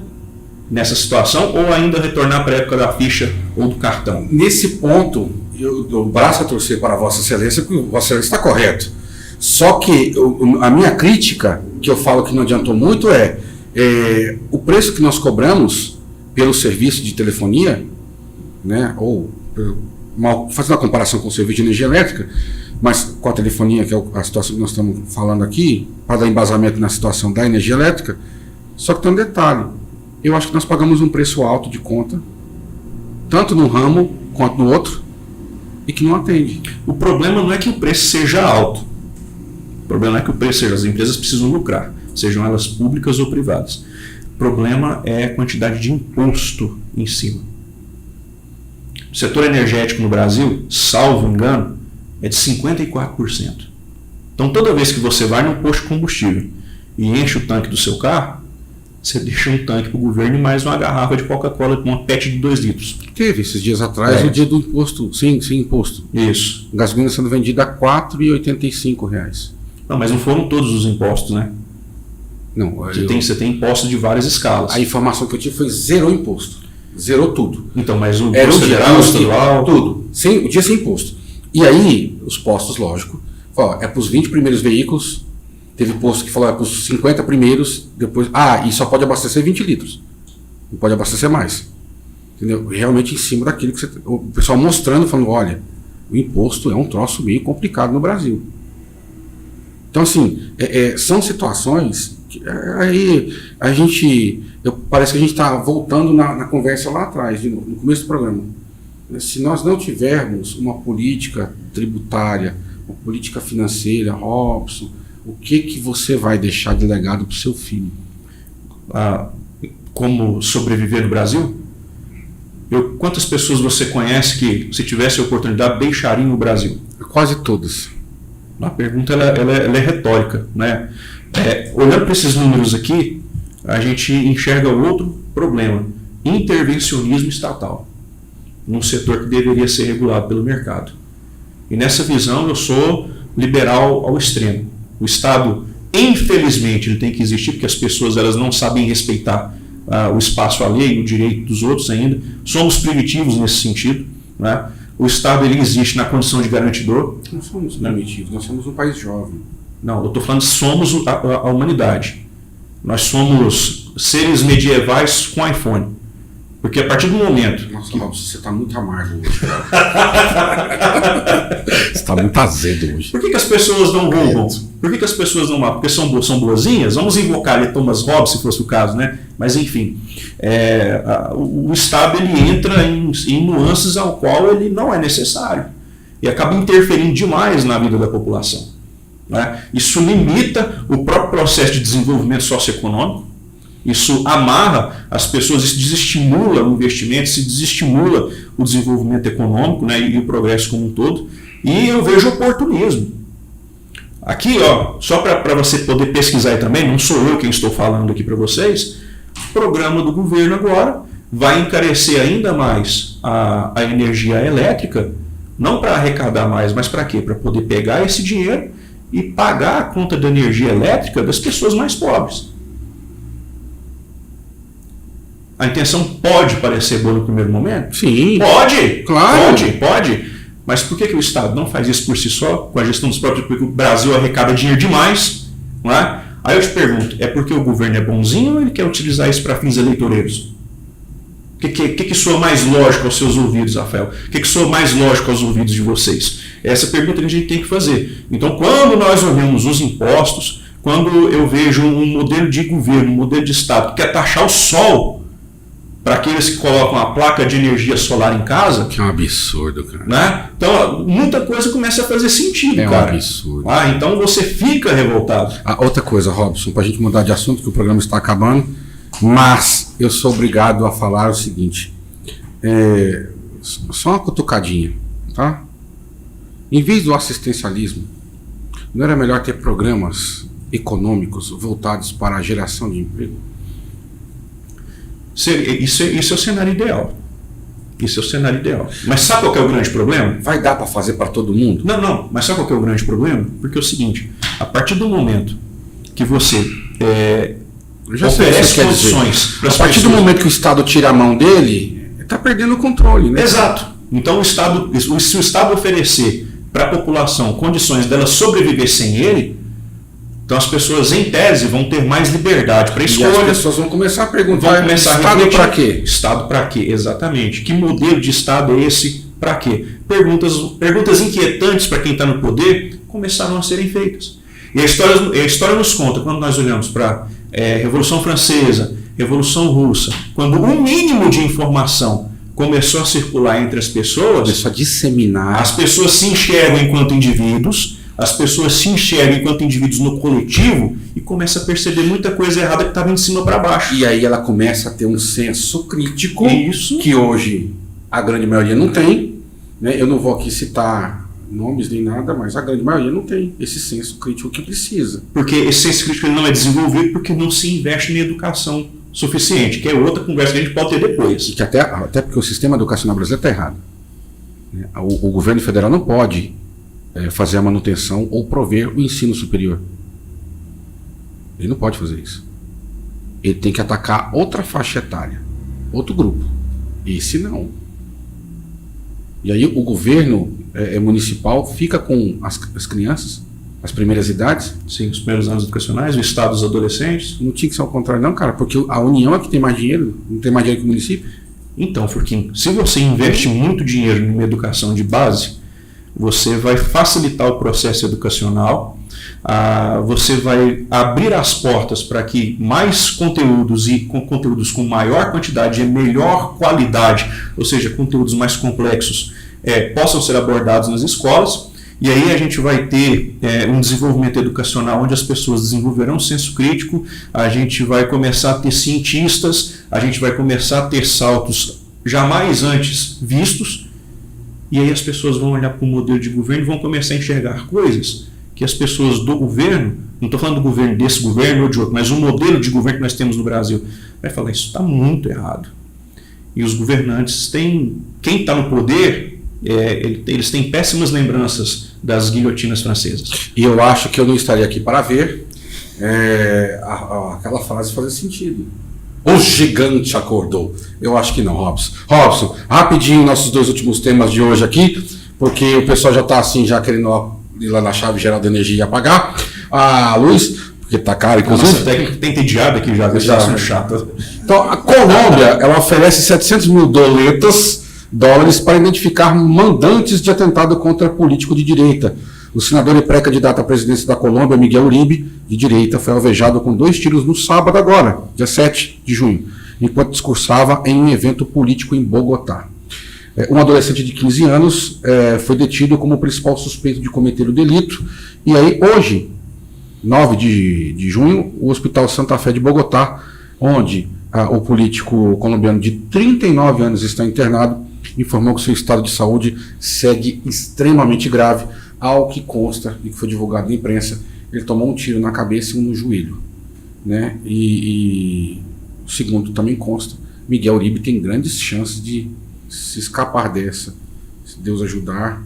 nessa situação ou ainda retornar para a época da ficha ou do cartão. Nesse ponto, eu dou o braço a torcer para a Vossa Excelência, porque Vossa Excelência está correto. Só que a minha crítica, que eu falo que não adiantou muito, o preço que nós cobramos pelo serviço de telefonia, né, fazendo a comparação com o serviço de energia elétrica, mas com a telefonia, que é a situação que nós estamos falando aqui, para dar embasamento na situação da energia elétrica, só que tem um detalhe. Eu acho que nós pagamos um preço alto de conta, tanto num ramo quanto no outro, e que não atende. O problema não é que o preço seja alto. O problema é que o preço seja, as empresas precisam lucrar, sejam elas públicas ou privadas. O problema é a quantidade de imposto em cima. O setor energético no Brasil, salvo engano, é de 54%. Então toda vez que você vai num posto de combustível e enche o tanque do seu carro, você deixa um tanque para o governo e mais uma garrafa de Coca-Cola com uma PET de 2 litros. Teve esses dias atrás o dia do imposto, sem imposto. Isso. Gasolina sendo vendida a R$ 4,85. Não, mas não foram todos os impostos, né? Não, você tem impostos de várias escalas. A informação que eu tive foi zerou imposto. Zerou tudo. Então, mas o era imposto federal, estadual, tudo. O dia sem imposto. E aí, os postos, lógico, é para os 20 primeiros veículos. Teve posto que falou para os 50 primeiros, depois. E só pode abastecer 20 litros. Não pode abastecer mais. Entendeu? Realmente em cima daquilo que o pessoal mostrando, falando, olha, o imposto é um troço meio complicado no Brasil. Então, assim, são situações que aí parece que a gente está voltando na conversa lá atrás, de novo, no começo do programa. Se nós não tivermos uma política tributária, uma política financeira, Robson, o que você vai deixar de legado para o seu filho? Como sobreviver no Brasil? Quantas pessoas você conhece que, se tivesse a oportunidade, deixariam no Brasil? Quase todas. A pergunta ela é retórica, né? Olhando para esses números aqui, a gente enxerga outro problema: intervencionismo estatal, num setor que deveria ser regulado pelo mercado. E nessa visão eu sou liberal ao extremo. O Estado, infelizmente, ele tem que existir porque as pessoas elas não sabem respeitar o espaço alheio, o direito dos outros ainda. Somos primitivos nesse sentido, né? O Estado ele existe na condição de garantidor. Não somos primitivos, nós somos um país jovem. Não, eu estou falando que somos a humanidade. Nós somos seres medievais com iPhone. Porque a partir do momento... Nossa, Robson, você está muito amargo hoje, cara. Você está muito azedo hoje. Por que as pessoas não roubam? Por que as pessoas não matam? Porque são boazinhas? Vamos invocar ali Thomas Hobbes, se fosse o caso, né? Mas, enfim, o Estado ele entra em nuances ao qual ele não é necessário. E acaba interferindo demais na vida da população. Né? Isso limita o próprio processo de desenvolvimento socioeconômico. Isso amarra as pessoas, isso desestimula o investimento, isso desestimula o desenvolvimento econômico, né, e o progresso como um todo. E eu vejo oportunismo. Aqui, só para você poder pesquisar aí também, não sou eu quem estou falando aqui para vocês, o programa do governo agora vai encarecer ainda mais a energia elétrica, não para arrecadar mais, mas para quê? Para poder pegar esse dinheiro e pagar a conta da energia elétrica das pessoas mais pobres. A intenção pode parecer boa no primeiro momento? Sim. Pode! Claro! Pode! Mas por que o Estado não faz isso por si só, com a gestão dos próprios? Porque o Brasil arrecada dinheiro demais, não é? Aí eu te pergunto, é porque o governo é bonzinho ou ele quer utilizar isso para fins eleitoreiros? que soa mais lógico aos seus ouvidos, Rafael? O que soa mais lógico aos ouvidos de vocês? Essa é a pergunta que a gente tem que fazer. Então, quando nós olhamos os impostos, quando eu vejo um modelo de governo, um modelo de Estado que quer taxar o sol para aqueles que colocam a placa de energia solar em casa... Que é um absurdo, cara. Né? Então, muita coisa começa a fazer sentido, cara. É um absurdo. Então você fica revoltado. Outra coisa, Robson, para a gente mudar de assunto, que o programa está acabando, mas eu sou obrigado a falar o seguinte, só uma cutucadinha, tá? Em vez do assistencialismo, não era melhor ter programas econômicos voltados para a geração de emprego? Isso é o cenário ideal. Isso é o cenário ideal. Mas sabe qual que é o grande problema? Vai dar para fazer para todo mundo? Não. Mas sabe qual que é o grande problema? Porque é o seguinte, a partir do momento que você oferece condições para as pessoas... A partir do momento que o Estado tira a mão dele, está perdendo o controle, né? Exato. Então, se o Estado oferecer para a população condições dela sobreviver sem ele, então as pessoas, em tese, vão ter mais liberdade para escolha. E as pessoas vão começar a perguntar, Estado para quê? Estado para quê? Exatamente. Que modelo de Estado é esse? Para quê? Perguntas inquietantes para quem está no poder começaram a serem feitas. E a história nos conta, quando nós olhamos para Revolução Francesa, Revolução Russa, quando um mínimo de informação começou a circular entre as pessoas, começou a disseminar. As pessoas se enxergam enquanto indivíduos, as pessoas se enxergam enquanto indivíduos no coletivo e começa a perceber muita coisa errada que está vindo de cima para baixo. E aí ela começa a ter um senso crítico, isso, que hoje a grande maioria não tem, né? Eu não vou aqui citar nomes nem nada, mas a grande maioria não tem esse senso crítico que precisa. Porque esse senso crítico ele não é desenvolvido porque não se investe em educação suficiente, que é outra conversa que a gente pode ter depois. E que até porque o sistema educacional brasileiro está errado. O governo federal não pode fazer a manutenção ou prover o ensino superior. Ele não pode fazer isso. Ele tem que atacar outra faixa etária, outro grupo. Esse não. E aí o governo municipal fica com as crianças, as primeiras idades. Sim, os primeiros anos educacionais, o estado dos adolescentes. Não tinha que ser ao contrário não, cara, porque a União é que tem mais dinheiro, não tem mais dinheiro que o município. Então, Furquim, se você investe muito dinheiro em uma educação de base, você vai facilitar o processo educacional, você vai abrir as portas para que mais conteúdos e conteúdos com maior quantidade e melhor qualidade, ou seja, conteúdos mais complexos, possam ser abordados nas escolas. E aí a gente vai ter um desenvolvimento educacional onde as pessoas desenvolverão senso crítico, a gente vai começar a ter cientistas, a gente vai começar a ter saltos jamais antes vistos, e aí as pessoas vão olhar para o modelo de governo e vão começar a enxergar coisas que as pessoas do governo, não estou falando do governo desse governo ou de outro, mas o modelo de governo que nós temos no Brasil, vai falar, isso está muito errado. E os governantes têm, quem está no poder, eles têm péssimas lembranças das guilhotinas francesas. E eu acho que eu não estaria aqui para ver aquela frase fazer sentido. O gigante acordou. Eu acho que não, Robson. Robson, rapidinho, nossos dois últimos temas de hoje aqui, porque o pessoal já está assim, já querendo ir lá na chave geral de energia e apagar a luz, porque está caro, inclusive. Nossa técnica tem entediado aqui já sendo chato. Então, a Colômbia, ela oferece 700 mil dólares para identificar mandantes de atentado contra político de direita. O senador e pré-candidato à presidência da Colômbia, Miguel Uribe, de direita, foi alvejado com 2 tiros no sábado agora, dia 7 de junho, enquanto discursava em um evento político em Bogotá. Um adolescente de 15 anos foi detido como principal suspeito de cometer o delito. E aí, hoje, 9 de junho, o Hospital Santa Fé de Bogotá, onde o político colombiano de 39 anos está internado, informou que seu estado de saúde segue extremamente grave, ao que consta e que foi divulgado na imprensa. Ele tomou um tiro na cabeça e um no joelho, né? E segundo também consta, Miguel Uribe tem grandes chances de se escapar dessa, se Deus ajudar,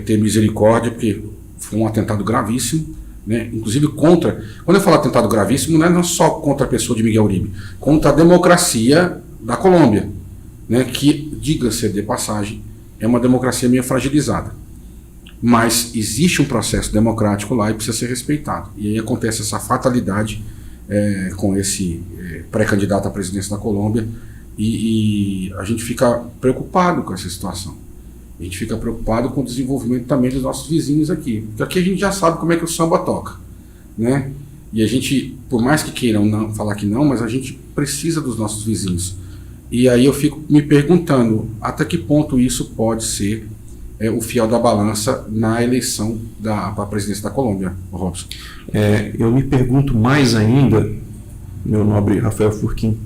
ter misericórdia, porque foi um atentado gravíssimo, né? Inclusive contra, quando eu falo atentado gravíssimo, não é só contra a pessoa de Miguel Uribe, contra a democracia da Colômbia, né? Que, diga-se de passagem, é uma democracia meio fragilizada. Mas existe um processo democrático lá e precisa ser respeitado. E aí acontece essa fatalidade com esse pré-candidato à presidência da Colômbia, E a gente fica preocupado com essa situação. A gente fica preocupado com o desenvolvimento também dos nossos vizinhos aqui. Porque aqui a gente já sabe como é que o samba toca, né? E a gente, por mais que queiram não falar que não, mas a gente precisa dos nossos vizinhos. E aí eu fico me perguntando até que ponto isso pode ser o fiel da balança na eleição para a presidência da Colômbia, Robson. Eu me pergunto mais ainda, meu nobre Rafael Furquim.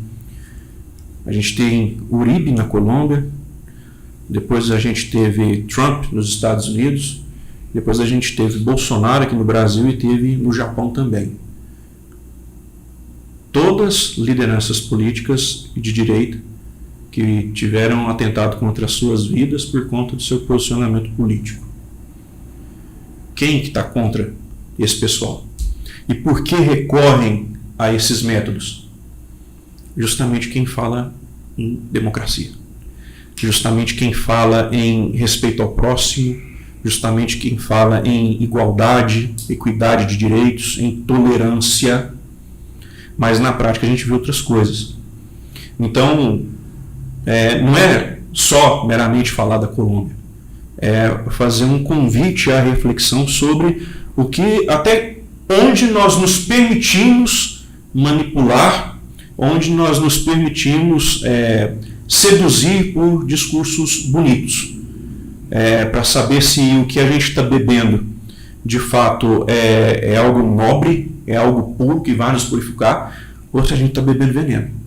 A gente tem Uribe na Colômbia, depois a gente teve Trump nos Estados Unidos, depois a gente teve Bolsonaro aqui no Brasil e teve no Japão também. Todas lideranças políticas de direita que tiveram atentado contra as suas vidas por conta do seu posicionamento político. Quem que está contra esse pessoal? E por que recorrem a esses métodos? Justamente quem fala em democracia, justamente quem fala em respeito ao próximo, justamente quem fala em igualdade, equidade de direitos, em tolerância, mas na prática a gente vê outras coisas. Então, não é só meramente falar da Colômbia, é fazer um convite à reflexão sobre o que, até onde nós nos permitimos manipular, onde nós nos permitimos seduzir por discursos bonitos, para saber se o que a gente está bebendo de fato é algo nobre, é algo puro que vai nos purificar, ou se a gente está bebendo veneno.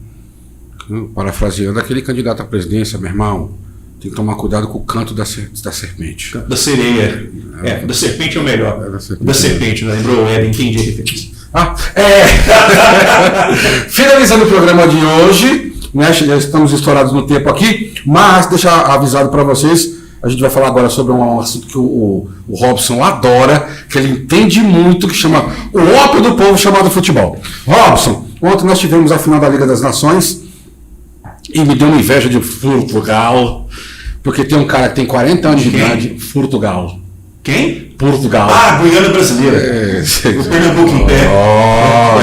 Parafraseando aquele candidato à presidência, meu irmão, tem que tomar cuidado com o canto da serpente. Canto da sereia. Da serpente é o melhor. Da serpente, lembrou? Entendi a referência. Finalizando o programa de hoje, né, já estamos estourados no tempo aqui, mas deixar avisado para vocês, a gente vai falar agora sobre um assunto que o Robson adora, que ele entende muito, que chama o ópio do povo chamado futebol. Robson, ontem nós tivemos a final da Liga das Nações e me deu uma inveja de Portugal, porque tem um cara que tem 40 anos de idade, Portugal. Quem? Portugal. Guiana brasileira. O Pernambuco em pé.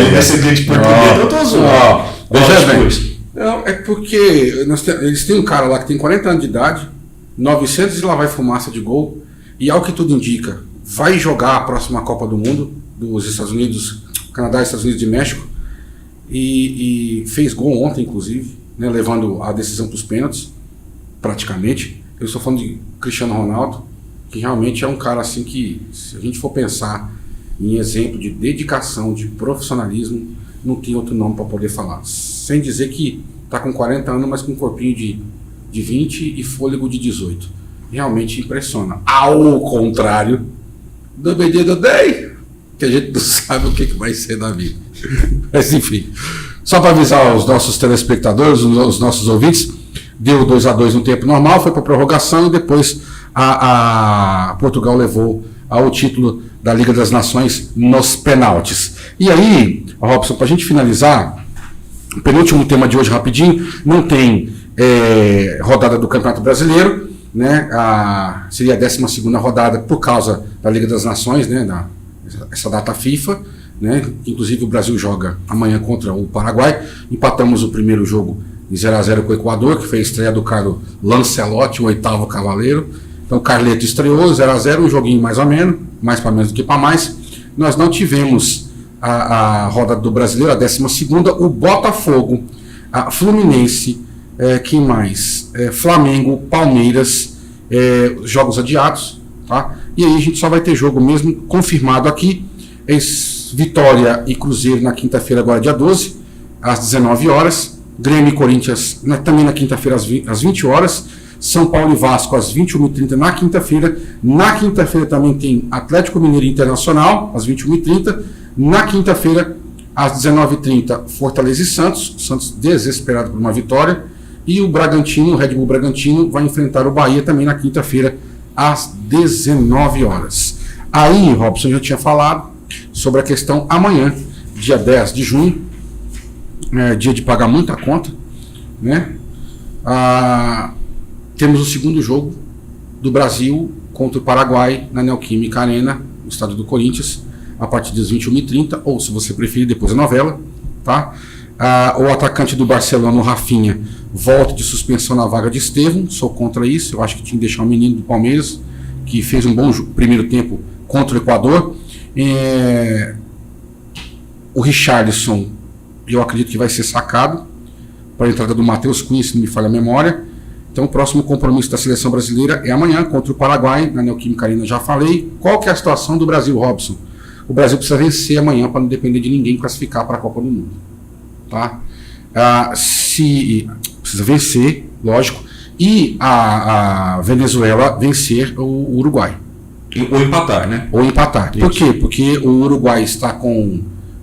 Ele descendente de português, eu tô zoando. Veja bem. Não, é porque eles têm um cara lá que tem 40 anos de idade, 900 e lá vai fumaça de gol, e ao que tudo indica, vai jogar a próxima Copa do Mundo, dos Estados Unidos, Canadá, Estados Unidos e México, e fez gol ontem, inclusive, né, levando a decisão para os pênaltis, praticamente. Eu estou falando de Cristiano Ronaldo, que realmente é um cara assim que, se a gente for pensar em exemplo de dedicação, de profissionalismo, não tem outro nome para poder falar. Sem dizer que está com 40 anos, mas com um corpinho de 20 e fôlego de 18. Realmente impressiona. Ao contrário do BD do Day, que a gente não sabe o que vai ser da vida. Mas enfim, só para avisar os nossos telespectadores, os nossos ouvintes, deu 2-2 no tempo normal, foi para prorrogação e depois a Portugal levou ao título da Liga das Nações nos penaltis. E aí, Robson, para a gente finalizar, o penúltimo tema de hoje rapidinho, não tem rodada do Campeonato Brasileiro, né? Seria a 12ª rodada por causa da Liga das Nações, né? Essa data FIFA, né? Inclusive o Brasil joga amanhã contra o Paraguai. Empatamos o primeiro jogo em 0-0 com o Equador, que foi a estreia do Carlo Lancelotti, o 8º cavaleiro. Então o Carleto estreou 0-0, um joguinho mais ou menos, mais para menos do que para mais. Nós não tivemos a rodada do Brasileiro, a 12ª, o Botafogo, a Fluminense, quem mais? Flamengo, Palmeiras, jogos adiados, tá? E aí a gente só vai ter jogo mesmo confirmado aqui, Vitória e Cruzeiro na quinta-feira, agora dia 12, às 19 horas, Grêmio e Corinthians também na quinta-feira às 20 horas, São Paulo e Vasco às 21h30 na quinta-feira. Na quinta-feira também tem Atlético Mineiro Internacional às 21h30. Na quinta-feira, às 19h30, Fortaleza e Santos. Santos desesperado por uma vitória. E o Bragantino, o Red Bull Bragantino, vai enfrentar o Bahia também na quinta-feira, às 19 horas. Aí, Robson, eu já tinha falado sobre a questão amanhã, dia 10 de junho, dia de pagar muita conta, né? Temos o segundo jogo do Brasil contra o Paraguai na Neoquímica Arena, no estádio do Corinthians, a partir das 21h30, ou se você preferir, depois a novela, tá? O atacante do Barcelona, o Rafinha, volta de suspensão na vaga de Estevão. Sou contra isso. Eu acho que tinha que deixar o menino do Palmeiras, que fez um bom primeiro tempo contra o Equador. O Richarlison, eu acredito que vai ser sacado para a entrada do Matheus Cunha, se não me falha a memória. Então o próximo compromisso da seleção brasileira é amanhã contra o Paraguai, na Neoquímica Arena, já falei. Qual que é a situação do Brasil, Robson? O Brasil precisa vencer amanhã para não depender de ninguém classificar para a Copa do Mundo. Tá? Precisa vencer, lógico, e a Venezuela vencer o Uruguai. Ou empatar, né? Ou empatar. Por quê? Porque o Uruguai está com,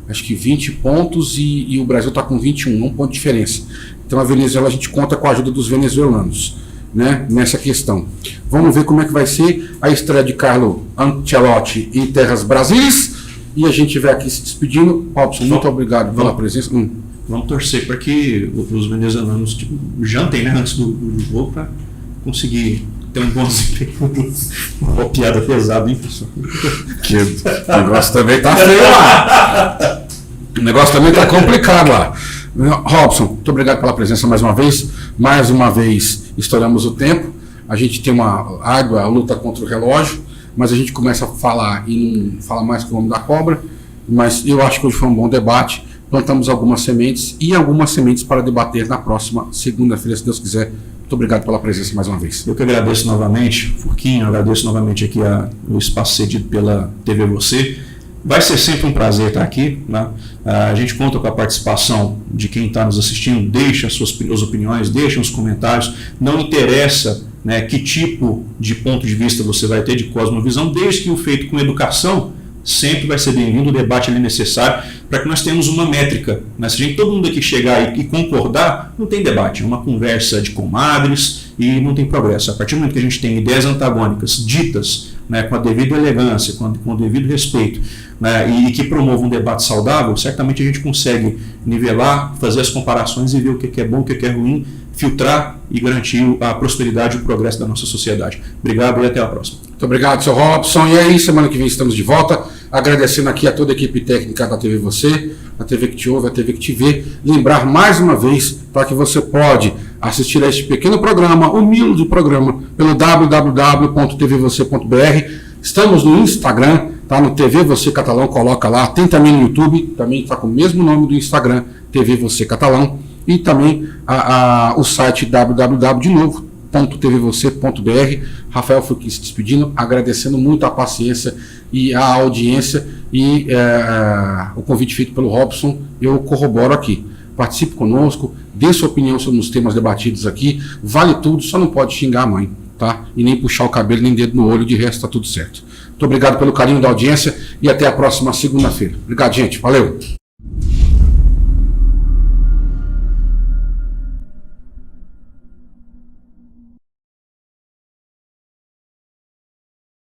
acho que 20 pontos e o Brasil está com 21, um ponto de diferença. Então a Venezuela, a gente conta com a ajuda dos venezuelanos, né, nessa questão. Vamos ver como é que vai ser a estreia de Carlo Ancelotti em terras brasileiras. E a gente vai aqui se despedindo. Robson, muito obrigado pela presença. Vamos torcer para que os venezuelanos jantem, né, antes do jogo, para conseguir ter um bom desempenho. Uma piada pesada, hein, pessoal? Que o negócio também tá feio lá. O negócio também tá complicado lá. Robson, muito obrigado pela presença mais uma vez. Mais uma vez estouramos o tempo. A gente tem uma árdua luta contra o relógio, mas a gente começa a falar e não fala mais que o nome da cobra. Mas eu acho que hoje foi um bom debate. Plantamos algumas sementes para debater na próxima segunda-feira, se Deus quiser. Muito obrigado pela presença mais uma vez. Eu que agradeço novamente, Furquinho, agradeço novamente aqui o espaço cedido pela TV Você. Vai ser sempre um prazer estar aqui, né? A gente conta com a participação de quem está nos assistindo, deixa as suas opiniões, deixa os comentários, não interessa, né, que tipo de ponto de vista você vai ter de cosmovisão, desde que o feito com educação sempre vai ser bem-vindo, o debate é necessário para que nós tenhamos uma métrica. Mas se a gente, todo mundo aqui chegar e concordar, não tem debate, é uma conversa de comadres e não tem progresso. A partir do momento que a gente tem ideias antagônicas ditas, né, com a devida elegância, com o devido respeito, né, e que promovam um debate saudável, certamente a gente consegue nivelar, fazer as comparações e ver o que é bom, o que é ruim, filtrar e garantir a prosperidade e o progresso da nossa sociedade. Obrigado e até a próxima. Muito obrigado, seu Robson. E aí, semana que vem estamos de volta, agradecendo aqui a toda a equipe técnica da TV Você, a TV que te ouve, a TV que te vê. Lembrar mais uma vez para que você pode assistir a este pequeno programa, humilde programa, pelo www.tvvocê.br. Estamos no Instagram, tá no TV Você Catalão, coloca lá. Tem também no YouTube, também está com o mesmo nome do Instagram, TV Você Catalão. E também o site www.tvvocê.br. Rafael foi aqui se despedindo, agradecendo muito a paciência e a audiência e o convite feito pelo Robson, eu corroboro aqui. Participe conosco, dê sua opinião sobre os temas debatidos aqui, vale tudo, só não pode xingar a mãe, tá? E nem puxar o cabelo, nem dedo no olho, de resto tá tudo certo. Muito obrigado pelo carinho da audiência e até a próxima segunda-feira. Obrigado, gente. Valeu!